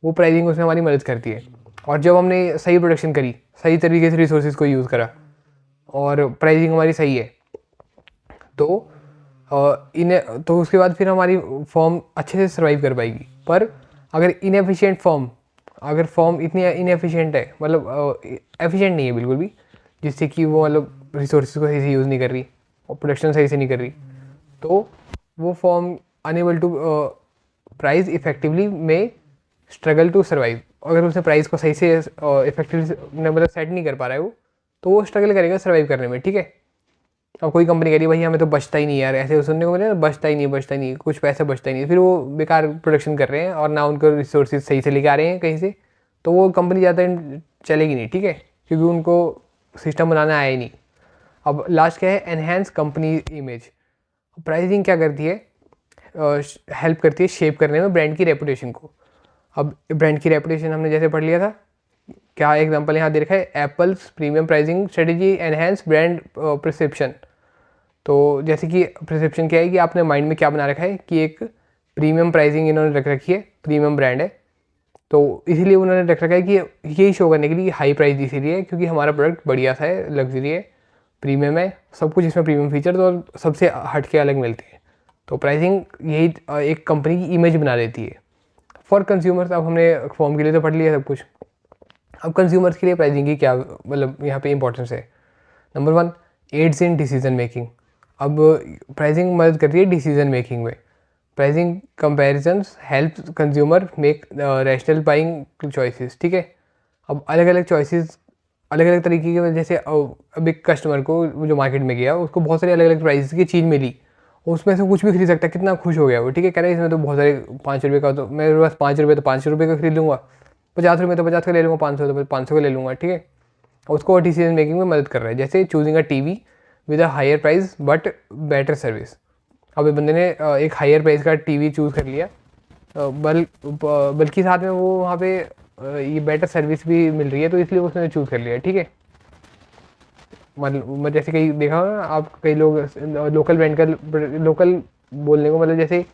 वो प्राइसिंग उसमें हमारी मदद करती है। और जब हमने सही प्रोडक्शन करी, सही तरीके से रिसोर्सेज को यूज़ करा और प्राइसिंग हमारी सही है, तो इन्हें तो उसके बाद फिर हमारी फॉर्म अच्छे से सर्वाइव कर पाएगी। पर अगर इनएफिशिएंट फॉर्म, अगर फॉर्म इतनी इनएफिशिएंट है, मतलब एफिशिएंट नहीं है बिल्कुल भी, जिससे कि वो मतलब रिसोर्सेज को सही से यूज़ नहीं कर रही और प्रोडक्शन सही से नहीं कर रही, तो वो firm unable to price effectively में स्ट्रगल टू सर्वाइव। अगर उसने प्राइस को सही से इफेक्टिवली मतलब सेट नहीं कर पा रहा है वो, तो वो स्ट्रगल करेगा सर्वाइव करने में, ठीक है। अब कोई कंपनी कह रही है भाई हमें तो बचता ही नहीं यार, ऐसे सुनने को मिले ना, बचता ही नहीं, कुछ पैसा बचता ही नहीं, फिर वो बेकार प्रोडक्शन कर रहे हैं और ना उनको रिसोर्सेज सही से लेके आ रहे हैं कहीं से, तो वो कंपनी ज़्यादा चलेगी नहीं, ठीक है, क्योंकि उनको सिस्टम बनाना आया ही नहीं। अब लास्ट क्या है, एनहेंस कंपनी इमेज। प्राइसिंग क्या करती है, हेल्प करती है शेप करने में ब्रांड की रेपुटेशन को। अब ब्रांड की रेपुटेशन हमने जैसे पढ़ लिया था, क्या एग्जांपल यहाँ दे रखा है, apples premium pricing strategy enhance brand perception. तो जैसे कि परसेप्शन क्या है कि आपने माइंड में क्या बना रखा है कि एक प्रीमियम प्राइसिंग इन्होंने रख रखी है, प्रीमियम ब्रांड है, तो इसीलिए उन्होंने रख रखा है कि यही शो करने के लिए हाई प्राइस इसीलिए क्योंकि हमारा प्रोडक्ट बढ़िया सा है, लग्जरी है, प्रीमियम है, सब कुछ इसमें प्रीमियम फीचर्स और सबसे हट के अलग मिलते हैं। तो प्राइसिंग यही एक कंपनी की इमेज बना देती है फॉर कंज्यूमर्स। अब हमने फॉर्म के लिए तो पढ़ लिया सब कुछ, अब कंज्यूमर्स के लिए प्राइसिंग की क्या मतलब यहाँ पे इंपॉर्टेंस है। Number 1, aids in decision making. अब प्राइसिंग मदद करती है डिसीजन मेकिंग में। Pricing comparisons help consumer make rational buying choices, ठीक है। अब अलग अलग चॉइसेस, अलग अलग तरीके के, जैसे अब एक कस्टमर को जो मार्केट में गया उसको बहुत सारी अलग अलग प्राइसेस की चीज़ मिली उसमें से कुछ भी खरीद सकता है, कितना खुश हो गया वो, ठीक है। कह रहे इसमें तो बहुत सारे 5 रुपये का, तो मेरे पास 5 रुपये तो 5 रुपये का खरीद लूँगा, 50 रुपये तो 50 का ले लूँगा, 500 तो 500 का ले लूँगा, ठीक है। उसको डिसीजन मेकिंग में मदद कर रहा है, जैसे choosing a TV with a higher price but better service. अब ये बंदे ने एक हायर प्राइस का टीवी चूज़ कर लिया, बल्कि साथ में वो वहाँ पे ये बेटर सर्विस भी मिल रही है, तो इसलिए उसने चूज़ कर लिया, ठीक है। मतलब जैसे कई देखा होगा ना आप, कई लोग लोकल ब्रांड का, लोकल बोलने को मतलब जैसे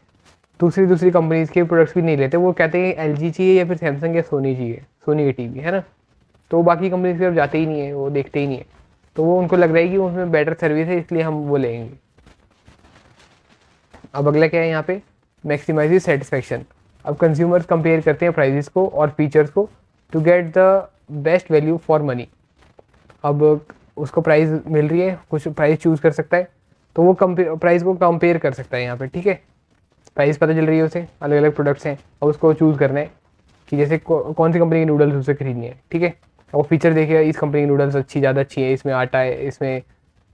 दूसरी कंपनीज़ के प्रोडक्ट्स भी नहीं लेते, वो कहते हैं एलजी चाहिए या फिर सैमसंग या सोनी चाहिए, सोनी की टीवी है ना, तो बाकी कंपनीज की तरफ जाते ही नहीं है, वो देखते ही नहीं है, तो वो उनको लग रहा है कि उसमें बेटर सर्विस है इसलिए हम वो लेंगे। अब अगला क्या है यहाँ पे, मैक्सिमाइज सेटिस्फेक्शन। अब कंज्यूमर्स कंपेयर करते हैं प्राइजेस को और फीचर्स को to get the best value for money. अब उसको प्राइस मिल रही है, कुछ प्राइस चूज़ कर सकता है, तो वो प्राइस को कंपेयर कर सकता है यहाँ पे, ठीक है। प्राइस पता चल रही है उसे, अलग अलग प्रोडक्ट्स हैं, और उसको चूज़ करना है कि जैसे कौन सी कंपनी की नूडल्स उसे खरीदनी है, ठीक है। और फीचर देखिए, इस कंपनी की नूडल्स ज़्यादा अच्छी है, इसमें आटा है, इसमें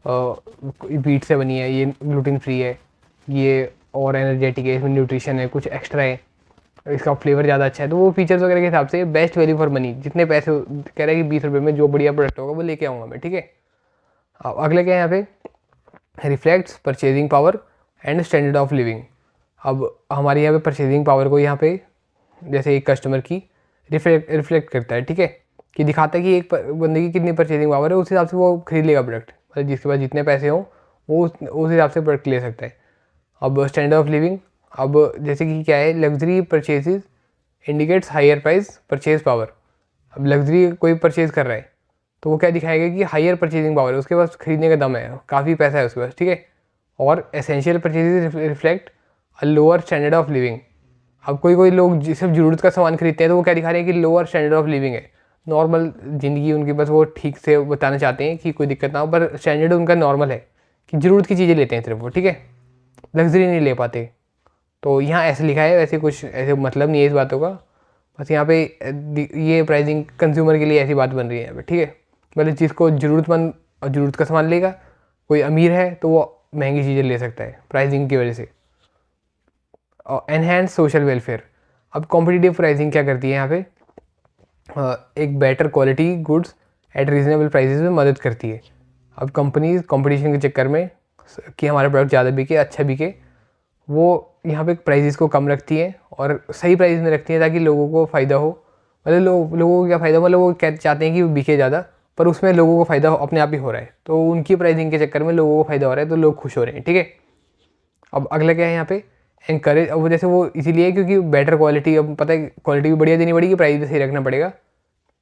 व्हीट से बनी है, ये ग्लूटेन फ्री है, ये और एनर्जेटिक है, इसमें न्यूट्रिशन है, कुछ एक्स्ट्रा है, इसका फ्लेवर ज़्यादा अच्छा है, तो वो फीचर्स वगैरह के हिसाब से बेस्ट वैल्यू फॉर मनी, जितने पैसे कह रहे हैं कि 20 रुपये में जो बढ़िया प्रोडक्ट होगा वो लेके आऊँगा मैं, ठीक है। अब अगले क्या है यहाँ पे, reflects purchasing power and standard of living. अब हमारे यहाँ पे परचेजिंग पावर को यहाँ पे जैसे एक कस्टमर की रिफ्लेक्ट करता है, ठीक है, कि दिखाता है कि एक बंदे की कितनी परचेजिंग पावर है, उस हिसाब से वो खरीद लेगा प्रोडक्ट, मतलब जिसके पास जितने पैसे हों वो उस हिसाब से प्रोडक्ट ले सकता है। अब स्टैंडर्ड ऑफ लिविंग, अब जैसे कि क्या है, luxury purchases indicates higher price purchase power. अब लग्जरी कोई परचेज कर रहा है तो वो क्या दिखाएगा कि हायर परचेजिंग पावर है, उसके पास खरीदने का दम है, काफ़ी पैसा है उसके पास, ठीक है। और essential purchases reflect a lower standard of living. अब कोई लोग सिर्फ ज़रूरत का सामान खरीदते हैं तो वो क्या दिखा रहे हैं कि लोअर स्टैंडर्ड ऑफ लिविंग है, नॉर्मल ज़िंदगी उनकी, बस वो ठीक से बताना चाहते हैं कि कोई दिक्कत ना हो, पर स्टैंडर्ड उनका नॉर्मल है कि ज़रूरत की चीज़ें लेते हैं सिर्फ वो, ठीक है, लग्जरी नहीं ले पाते। तो यहाँ ऐसे लिखा है, वैसे कुछ ऐसे मतलब नहीं है इस बातों का, बस यहाँ पे ये प्राइसिंग कंज्यूमर के लिए ऐसी बात बन रही है यहाँ पे, ठीक है। मतलब जिसको ज़रूरतमंद और ज़रूरत का सामान लेगा, कोई अमीर है तो वो महंगी चीज़ें ले सकता है प्राइसिंग की वजह से। और एनहेंस सोशल वेलफेयर। अब कॉम्पिटिटिव प्राइसिंग क्या करती है यहाँ पे, एक better quality goods at reasonable prices में मदद करती है। अब कंपनीज कंपटीशन के चक्कर में कि हमारा प्रोडक्ट ज़्यादा बिके, अच्छा बिके, वो यहाँ पे प्राइसेस को कम रखती है और सही प्राइस में रखती है ताकि लोगों को फ़ायदा हो। मतलब लोगों को क्या फ़ायदा, मतलब वो चाहते हैं कि वो बिके ज़्यादा, पर उसमें लोगों को फ़ायदा अपने आप ही हो रहा है, तो उनकी प्राइसिंग के चक्कर में लोगों को फ़ायदा हो रहा है, तो लोग खुश हो रहे हैं, ठीक है। अब अगला क्या है यहाँ पे, एनकरेज। अब जैसे वो इसीलिए क्योंकि बेटर क्वालिटी, अब पता है क्वालिटी भी बढ़िया देनी पड़ेगी, प्राइस भी सही रखना पड़ेगा,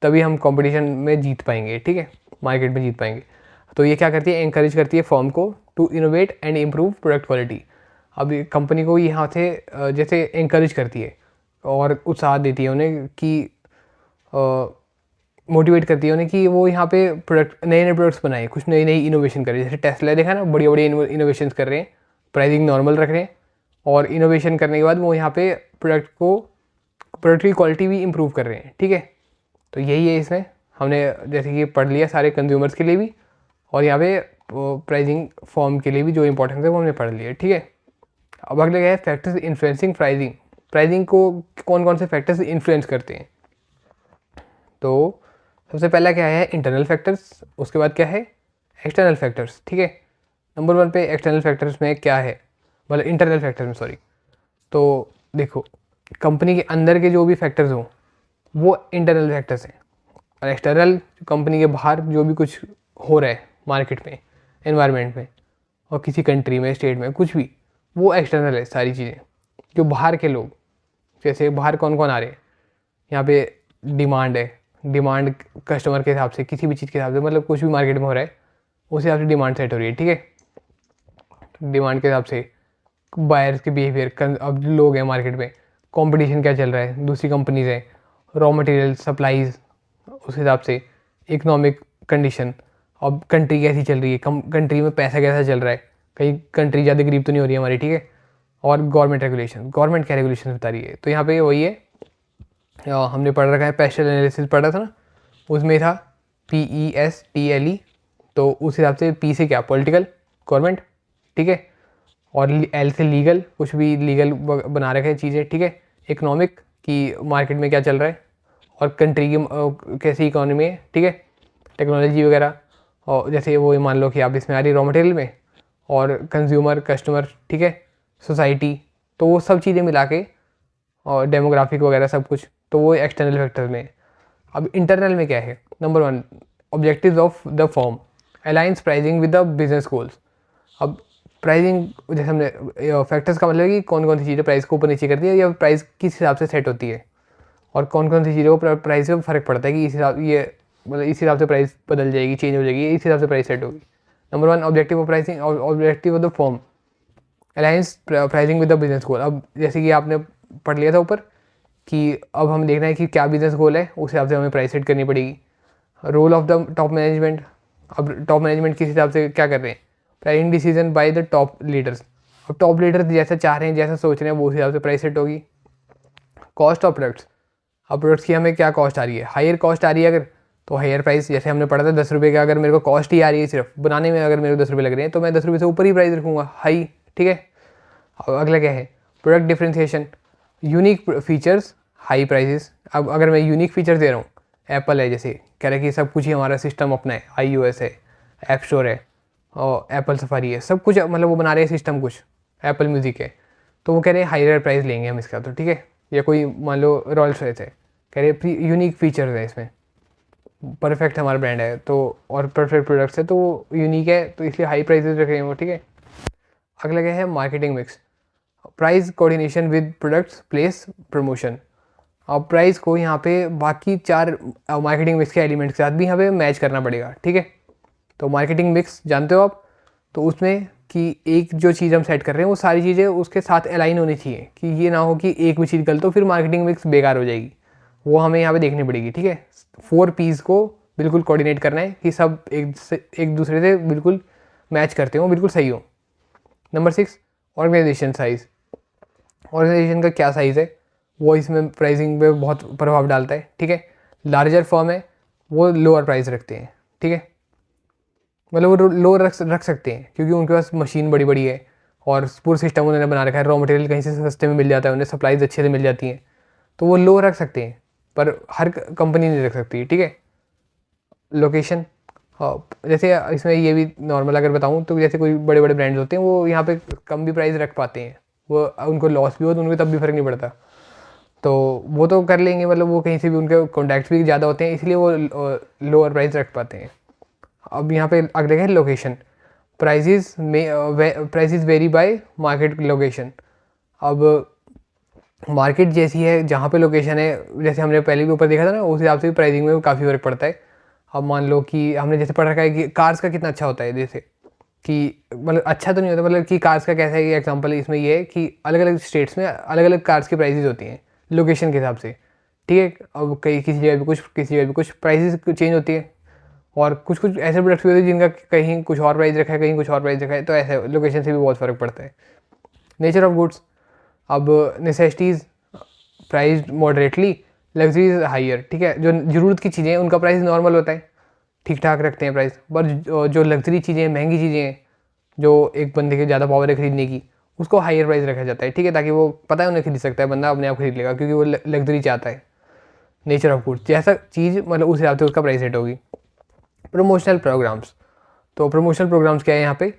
तभी हम कंपटीशन में जीत पाएंगे, ठीक है, मार्केट में जीत पाएंगे। तो ये क्या करती है, एनकरेज करती है फर्म को to innovate and improve product quality. अब कंपनी को यहाँ से जैसे एनकरेज करती है और उत्साह देती है उन्हें कि मोटिवेट करती है उन्हें कि वो यहाँ पे प्रोडक्ट, नए नए प्रोडक्ट्स बनाए, कुछ नई नई इनोवेशन करें। जैसे टेस्ला देखा ना, बढ़िया बढ़िया इनोवेशन कर रहे हैं, प्राइसिंग नॉर्मल रख रहे हैं, और इनोवेशन करने के बाद वो यहाँ पे प्रोडक्ट की क्वालिटी भी इम्प्रूव कर रहे हैं, ठीक है। तो यही है इसमें, हमने जैसे कि पढ़ लिया सारे कंज्यूमर्स के लिए भी, और यहाँ पे प्राइसिंग फॉर्म के लिए भी जो इंपॉर्टेंस है वो हमने पढ़ लिया, ठीक है। अब अगले क्या है, फैक्टर्स इन्फ्लुएंसिंग प्राइसिंग। प्राइसिंग को कौन कौन से फैक्टर्स इन्फ्लुएंस करते हैं, तो सबसे पहला क्या है, इंटरनल फैक्टर्स, उसके बाद क्या है, एक्सटर्नल फैक्टर्स, ठीक है। नंबर 1 पे एक्सटर्नल फैक्टर्स में क्या है, मतलब इंटरनल फैक्टर्स में, सॉरी। तो देखो, कंपनी के अंदर के जो भी फैक्टर्स हों वो इंटरनल फैक्टर्स हैं, और एक्सटर्नल कंपनी के बाहर जो भी कुछ हो रहा है मार्केट में, एनवायरनमेंट में, और किसी कंट्री में, स्टेट में, कुछ भी, वो एक्सटर्नल है सारी चीज़ें। जो बाहर के लोग, जैसे बाहर कौन कौन आ रहे हैं, यहाँ पे डिमांड है, डिमांड कस्टमर के हिसाब से, किसी भी चीज़ के हिसाब से, मतलब कुछ भी मार्केट में हो रहा है उस हिसाब से डिमांड सेट हो रही है, ठीक है। डिमांड के हिसाब से बायर्स के बिहेवियर, अब लोग हैं मार्केट में, कंपटीशन क्या चल रहा है, दूसरी कंपनीज हैं, रॉ मटेरियल सप्लाईज, उस हिसाब से इकोनॉमिक कंडीशन, अब कंट्री कैसी चल रही है, कंट्री में पैसा कैसा चल रहा है, कहीं कंट्री ज़्यादा गरीब तो नहीं हो रही है हमारी, ठीक है। और गवर्नमेंट रेगुलेशन, गवर्नमेंट क्या रेगुलेशन बता रही है, तो यहाँ पे वही है, हमने पढ़ रखा है, पेस्टल एनालिसिस पढ़ा था ना, उसमें था PESTLE, तो उस हिसाब से पी से क्या, पॉलिटिकल, गवर्नमेंट, ठीक है, और एल से लीगल, कुछ भी लीगल बना रखे हैं चीज़ें, ठीक है। इकोनॉमिक कि मार्केट में क्या चल रहा है और कंट्री की कैसी इकोनॉमी है, ठीक है। टेक्नोलॉजी वगैरह, और जैसे वो मान लो कि आप इसमें आ रही रॉ मटेरियल में, और कंज्यूमर कस्टमर, ठीक है, सोसाइटी, तो वो सब चीज़ें मिला के, और डेमोग्राफिक वगैरह सब कुछ, तो वो एक्सटर्नल फैक्टर में। अब इंटरनल में क्या है, number 1 objectives of the firm, aligns pricing with the business goals. अब प्राइसिंग जैसे हमने फैक्टर्स का मतलब है कि कौन कौन सी चीज़ें प्राइस को ऊपर नीचे करती है, या प्राइस किस हिसाब से सेट होती है, और कौन कौन सी चीज़ों को प्राइस में फ़र्क पड़ता है कि इस हिसाब ये मतलब इस हिसाब से प्राइस बदल जाएगी, चेंज हो जाएगी, इस हिसाब से प्राइस सेट होगी। Number 1 objective of pricing, objective of the form, alliance pricing with the business गोल। अब जैसे कि आपने पढ़ लिया था ऊपर कि अब हमें देखना है कि क्या बिजनेस गोल है, उस हिसाब से हमें प्राइस सेट करनी पड़ेगी। Role of the top management, अब टॉप मैनेजमेंट किस हिसाब से क्या कर रहे हैं, pricing decision by the top leaders. अब टॉप लीडर्स जैसा चाह रहे हैं, जैसा सोच रहे हैं, वो उस हिसाब से प्राइस सेट होगी। कॉस्ट ऑफ प्रोडक्ट्स, अब प्रोडक्ट्स की हमें क्या कॉस्ट आ रही है, हायर कॉस्ट आ रही है अगर, तो हायर प्राइस, जैसे हमने पढ़ा था 10 रुपये का अगर मेरे को कॉस्ट ही आ रही है सिर्फ बनाने में, अगर मेरे को 10 रुपये लग रहे हैं, तो मैं 10 रुपये से ऊपर ही प्राइस रखूँगा, हाई, ठीक है। अब अगला क्या है, product differentiation, unique features, high prices. अब अगर मैं यूनिक फीचर दे रहा हूँ, एप्पल है जैसे कह रहा है कि सब कुछ ही हमारा सिस्टम अपना है, iOS है, ऐप स्टोर है, और एप्पल सफारी है, सब कुछ मतलब वो बना रहे हैं सिस्टम कुछ, एप्पल म्यूज़िक है, तो वो कह रहे हैं हायर प्राइस लेंगे हम इसका, तो ठीक है। या कोई मान लो रॉयल्स रॉयस है, कह रहे यूनिक फीचर्स है इसमें, परफेक्ट हमारा ब्रांड है तो, और परफेक्ट प्रोडक्ट्स है तो यूनिक है, तो इसलिए हाई प्राइसेस रख रहे हैं वो, ठीक है। अगला क्या है, marketing mix, price coordination with products place promotion. अब प्राइस को यहाँ पे बाकी 4 मार्केटिंग मिक्स के एलिमेंट्स के साथ भी यहाँ पे मैच करना पड़ेगा, ठीक है। तो मार्केटिंग मिक्स जानते हो आप, तो उसमें कि एक जो चीज़ हम सेट कर रहे हैं वो सारी चीज़ें उसके साथ अलाइन होनी चाहिए, कि ये ना हो कि एक भी चीज़ गलत हो फिर मार्केटिंग मिक्स बेकार हो जाएगी, वो हमें यहाँ पे देखनी पड़ेगी, ठीक है। 4 पीस को बिल्कुल कोऑर्डिनेट करना है कि सब एक दूसरे से बिल्कुल मैच करते हो, बिल्कुल सही हो। नंबर 6 ऑर्गेनाइजेशन साइज़, ऑर्गेनाइजेशन का क्या साइज़ है वो इसमें प्राइसिंग पे बहुत प्रभाव डालता है, ठीक है। लार्जर फर्म है वो लोअर प्राइस रखते हैं, ठीक है, मतलब वो लो रख सकते हैं क्योंकि उनके पास मशीन बड़ी बड़ी है और पूरा सिस्टम उन्होंने बना रखा है, रॉ मटेरियल कहीं से सस्ते में मिल जाता है, उन्हें सप्लाईज अच्छे से मिल जाती हैं, तो वो लो रख सकते हैं, पर हर कंपनी नहीं रख सकती, ठीक है। लोकेशन, हाँ, जैसे इसमें ये भी नॉर्मल अगर बताऊँ तो जैसे कोई बड़े बड़े ब्रांड्स होते हैं वो यहाँ पे कम भी प्राइस रख पाते हैं, वो उनको लॉस भी हो तो उनको तब भी फ़र्क नहीं पड़ता, तो वो तो कर लेंगे, मतलब वो कहीं से भी उनके कॉन्टैक्ट्स भी ज़्यादा होते हैं इसलिए वो लोअर प्राइस रख पाते हैं। अब यहाँ पे अगले है location, prices vary by market location. अब मार्केट जैसी है जहाँ पे लोकेशन है, जैसे हमने पहले भी ऊपर देखा था ना, उस हिसाब से भी प्राइसिंग में काफ़ी फ़र्क पड़ता है। अब मान लो कि हमने जैसे पढ़ रखा है कि कार्स का कितना अच्छा होता है, जैसे कि मतलब अच्छा तो नहीं होता, मतलब कि कार्स का कैसा है कि एग्जांपल इसमें ये है कि अलग अलग स्टेट्स में अलग अलग कार्स की प्राइसेस होती हैं लोकेशन के हिसाब से, ठीक है। अब कहीं किसी जगह भी कुछ, किसी जगह भी कुछ प्राइसेस चेंज होती है, और कुछ कुछ ऐसे प्रोडक्ट्स भी होते हैं जिनका कहीं कुछ और प्राइस रखा है, कहीं कुछ और प्राइस रखा है, तो ऐसे लोकेशन से भी बहुत फ़र्क पड़ता है। नेचर ऑफ गुड्स, अब necessities price moderately, luxuries higher, ठीक है। जो ज़रूरत की चीज़ें हैं उनका प्राइस नॉर्मल होता है, ठीक ठाक रखते हैं प्राइस, पर जो लग्जरी चीज़ें हैं, महंगी चीज़ें हैं, जो एक बंदे के ज़्यादा पावर है खरीदने की, उसको हायर प्राइस रखा जाता है, ठीक है, ताकि वो पता है उन्हें खरीद सकता है, बंदा अपने आप खरीद लेगा क्योंकि वो लग्जरी चाहता है। नेचर ऑफ गुड्स, जैसा चीज़ मतलब उस हिसाब से उसका प्राइस सेट होगी। प्रमोशनल प्रोग्राम्स, तो प्रमोशनल प्रोग्राम्स क्या है यहाँ पे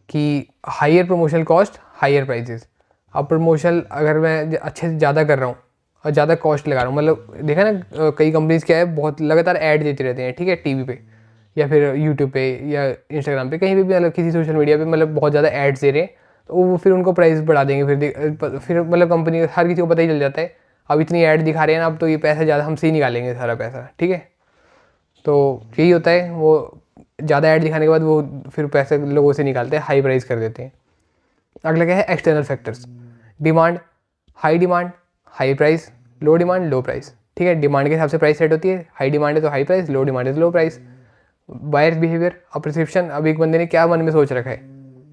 कि higher promotional cost higher prices. अब प्रमोशनल अगर मैं अच्छे से ज़्यादा कर रहा हूँ और ज़्यादा कॉस्ट लगा रहा हूँ, मतलब देखा ना कई कंपनीज़ क्या है बहुत लगातार ऐड देते रहते हैं, ठीक है, टीवी पे या फिर यूट्यूब पे या इंस्टाग्राम पे, कहीं पे भी मतलब किसी सोशल मीडिया पे मतलब बहुत ज़्यादा एड्स दे रहे हैं, तो वो फिर उनको प्राइस बढ़ा देंगे, फिर मतलब कंपनी हर किसी को पता ही चल जाता है अब इतनी ऐड दिखा रहे हैं ना, अब तो ये पैसा ज़्यादा हमसे ही निकालेंगे सारा पैसा, ठीक है। तो यही होता है, वो ज़्यादा ऐड दिखाने के बाद वो फिर पैसे लोगों से निकालते हैं, हाई प्राइस कर देते हैं। अगला क्या है, external factors, demand, high demand high price, low demand low price, ठीक है। डिमांड के हिसाब से प्राइस सेट होती है, हाई डिमांड है तो हाई प्राइस, लो डिमांड है तो लो प्राइस। बायर्स बिहेवियर, अब परसेप्शन, अब एक बंदे ने क्या मन में सोच रखा है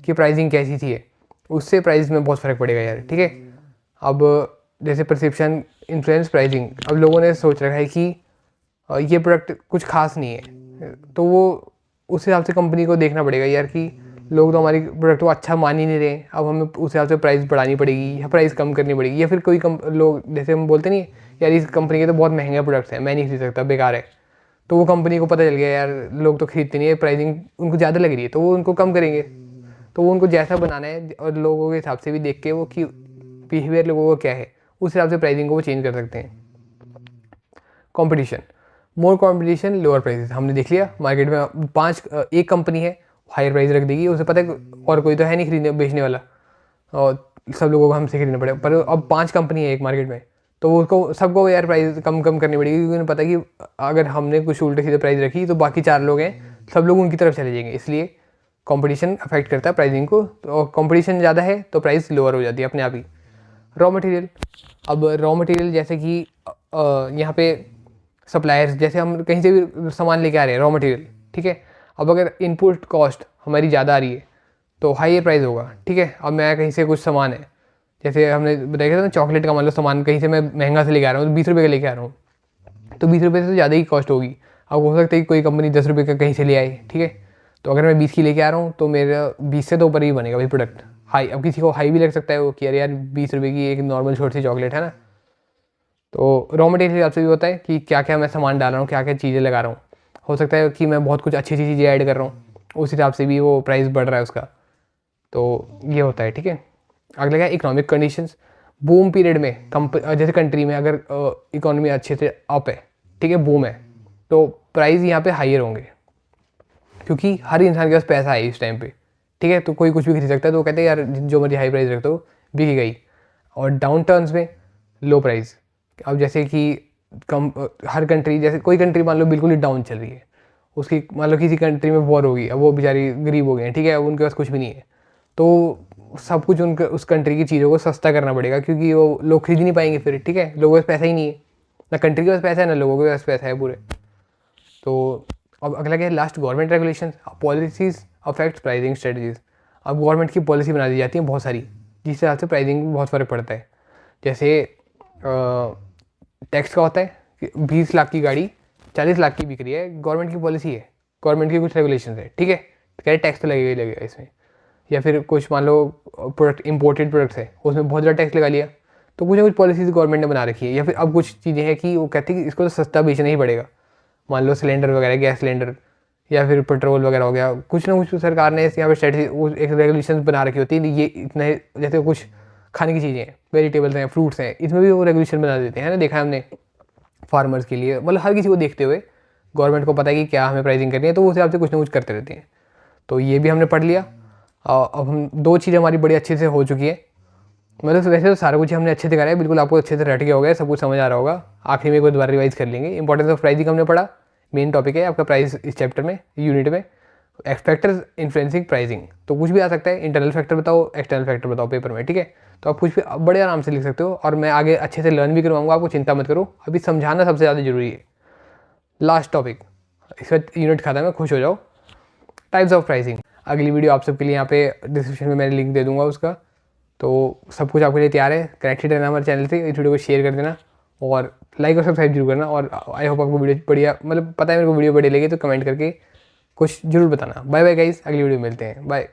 कि प्राइसिंग कैसी थी है, उससे प्राइस में बहुत फ़र्क पड़ेगा यार, ठीक है। अब जैसे परसेप्शन इन्फ्लुएंस प्राइसिंग, अब लोगों ने सोच रखा है कि ये प्रोडक्ट कुछ खास नहीं है, तो वो उस हिसाब से कंपनी को देखना पड़ेगा यार कि लोग तो हमारी प्रोडक्ट को अच्छा मान ही नहीं रहे, अब हमें उस हिसाब से प्राइस बढ़ानी पड़ेगी या प्राइस कम करनी पड़ेगी, या फिर कोई लोग जैसे हम बोलते नहीं यार इस कंपनी के तो बहुत महंगे प्रोडक्ट्स हैं, मैं नहीं खरीद सकता, बेकार है। तो वो कंपनी को पता चल गया यार लोग तो खरीदते नहीं है, प्राइसिंग उनको ज़्यादा लग रही है, तो वो उनको कम करेंगे। तो वो उनको जैसा बनाना है और लोगों के हिसाब से भी देख के वो कि बिहेवियर लोगों का क्या है, उस हिसाब से प्राइसिंग को वो चेंज कर सकते हैं। कंपटीशन, मोर कंपटीशन लोअर प्राइसेस, हमने देख लिया मार्केट में एक कंपनी है हायर प्राइस रख देगी, उसे पता है और कोई तो है नहीं खरीदने बेचने वाला और सब लोगों को हमसे खरीदना पड़ेगा। पर अब 5 कंपनी है एक मार्केट में, तो उसको सबको यार प्राइस कम करनी पड़ेगी, क्योंकि उन्हें पता है कि अगर हमने कुछ उल्टे सीधे प्राइस रखी तो बाकी 4 लोग हैं, सब लोग उनकी तरफ चले जाएंगे। इसलिए कंपटीशन अफेक्ट करता है प्राइसिंग को, तो कंपटीशन ज़्यादा है तो प्राइस लोअर हो जाती है अपने आप ही। रॉ मटेरियल, अब रॉ मटेरियल जैसे कि यहाँ पे सप्लायर्स, जैसे हम कहीं से भी सामान लेके आ रहे हैं रॉ मटेरियल, ठीक है। अब अगर इनपुट कॉस्ट हमारी ज़्यादा आ रही है तो हाई प्राइस होगा, ठीक है। अब मैं कहीं से कुछ सामान है, जैसे हमने बताया था ना चॉकलेट का मान लो सामान कहीं से मैं महंगा से लेके आ रहा हूँ तो 20 रुपये का लेके आ रहा हूँ, तो 20 रुपये से ज़्यादा ही कॉस्ट होगी। अब हो सकता है कि कोई कंपनी 10 रुपये का कहीं से ले आए, ठीक है। तो अगर मैं 20 की लेके आ रहा हूँ तो मेरा 20 से तो ऊपर ही बनेगा भाई प्रोडक्ट हाई। अब किसी को हाई भी लग सकता है वो कि अरे यार 20 रुपये की एक नॉर्मल छोटी सी चॉकलेट है ना। तो रॉ मटेरियल के हिसाब से भी होता है कि क्या क्या मैं सामान डाल रहा हूँ, क्या क्या चीज़ें लगा रहा हूँ। हो सकता है कि मैं बहुत कुछ अच्छी अच्छी चीज़ें ऐड कर रहा हूँ, उस हिसाब से भी वो प्राइस बढ़ रहा है उसका। तो ये होता है, ठीक है। अगला क्या, इकोनॉमिक कंडीशंस। बूम पीरियड में जैसे कंट्री में अगर इकोनॉमी अच्छे से अप है, ठीक है, बूम है, तो प्राइस यहाँ पे हायर होंगे, क्योंकि हर इंसान के पास पैसा है इस टाइम पे, ठीक है। तो कोई कुछ भी खरीद सकता है, तो वो कहते हैं यार जो मर्जी हाई प्राइस रखते हो बिकी गई। और डाउन टर्न्स में लो प्राइस। अब जैसे कि हर कंट्री, जैसे कोई कंट्री मान लो बिल्कुल ही डाउन चल रही है, उसकी मान लो किसी कंट्री में वॉर होगी, अब वो बेचारी गरीब हो गए हैं, ठीक है, अब उनके पास कुछ भी नहीं है, तो सब कुछ उनके उस कंट्री की चीज़ों को सस्ता करना पड़ेगा, क्योंकि वो लोग खरीद नहीं पाएंगे फिर, ठीक है। लोगों के पास पैसा ही नहीं है, ना कंट्री के पास पैसा है ना लोगों के पास पैसा है पूरे। तो अब अगला क्या है, last, government regulation policies affect pricing strategies. अब गवर्नमेंट की पॉलिसी बना दी जाती है बहुत सारी, जिस हिसाब से प्राइसिंग में बहुत फ़र्क पड़ता है। जैसे टैक्स का होता है कि 20 लाख की गाड़ी 40 लाख की बिक रही है, गवर्नमेंट की पॉलिसी है, गवर्नमेंट की कुछ रेगुलेशन है, ठीक है, तो कह रहे टैक्स तो लगेगा ही लगेगा इसमें। या फिर कुछ मान लो प्रोडक्ट इंपोर्टेड प्रोडक्ट्स है, उसमें बहुत ज़्यादा टैक्स लगा लिया, तो कुछ ना कुछ पॉलिसीज गवर्नमेंट ने बना रखी है। या फिर अब कुछ चीज़ें हैं कि वो कहते हैं कि इसको तो सस्ता बेचना ही पड़ेगा, मान लो सिलेंडर वगैरह, गैस सिलेंडर या फिर पेट्रोल वगैरह हो गया, कुछ ना कुछ सरकार ने यहाँ पे स्ट्रेटजी एक रेगुलेशन बना रखी होती है। ये इतने, जैसे कुछ खाने की चीज़ें हैं, वेजिटेबल्स हैं, फ्रूट्स हैं, इसमें भी वो रेगुलेशन बना देते हैं ना, देखा है हमने फार्मर्स के लिए, मतलब हर किसी को देखते हुए गवर्नमेंट को पता है कि क्या हमें प्राइसिंग करनी है, तो उस हिसाब से कुछ ना कुछ करते रहते हैं। तो ये भी हमने पढ़ लिया। अब हम 2 चीज़ें हमारी बड़ी अच्छे से हो चुकी है, मतलब वैसे तो सारा कुछ हमने अच्छे से करा है, बिल्कुल आपको अच्छे से रट गया होगा, सब कुछ समझ आ रहा होगा। आखिरी में एक बार दोबारा रिवाइज कर लेंगे। इंपॉर्टेंस ऑफ प्राइसिंग हमने पढ़ा, मेन टॉपिक है आपका प्राइस इस चैप्टर में, यूनिट में। फैक्टर्स इन्फ्लुएंसिंग प्राइसिंग, तो कुछ भी आ सकता है, इंटरनल फैक्टर बताओ, एक्सटर्नल फैक्टर बताओ पेपर में, ठीक है। तो आप कुछ भी बड़े आराम से लिख सकते हो, और मैं आगे अच्छे से लर्न भी करवाऊंगा आपको, चिंता मत करो। अभी समझाना सबसे ज़्यादा जरूरी है। लास्ट टॉपिक, इसका यूनिट खाता है, मैं खुश हो जाओ, टाइप्स ऑफ प्राइसिंग। अगली वीडियो आप सबके लिए यहाँ पे डिस्क्रिप्शन में मैंने लिंक दे दूंगा उसका, तो सब कुछ आपके लिए तैयार है। कनेक्टेड रहना हमारे चैनल से, इस वीडियो को शेयर कर देना और लाइक और सब्सक्राइब जरूर करना। और आई होप आपको वीडियो बढ़िया, मतलब पता है मेरे को वीडियो बढ़िया लगी, तो कमेंट करके कुछ जरूर बताना। बाय बाय गाइस, अगली वीडियो में मिलते हैं, बाय।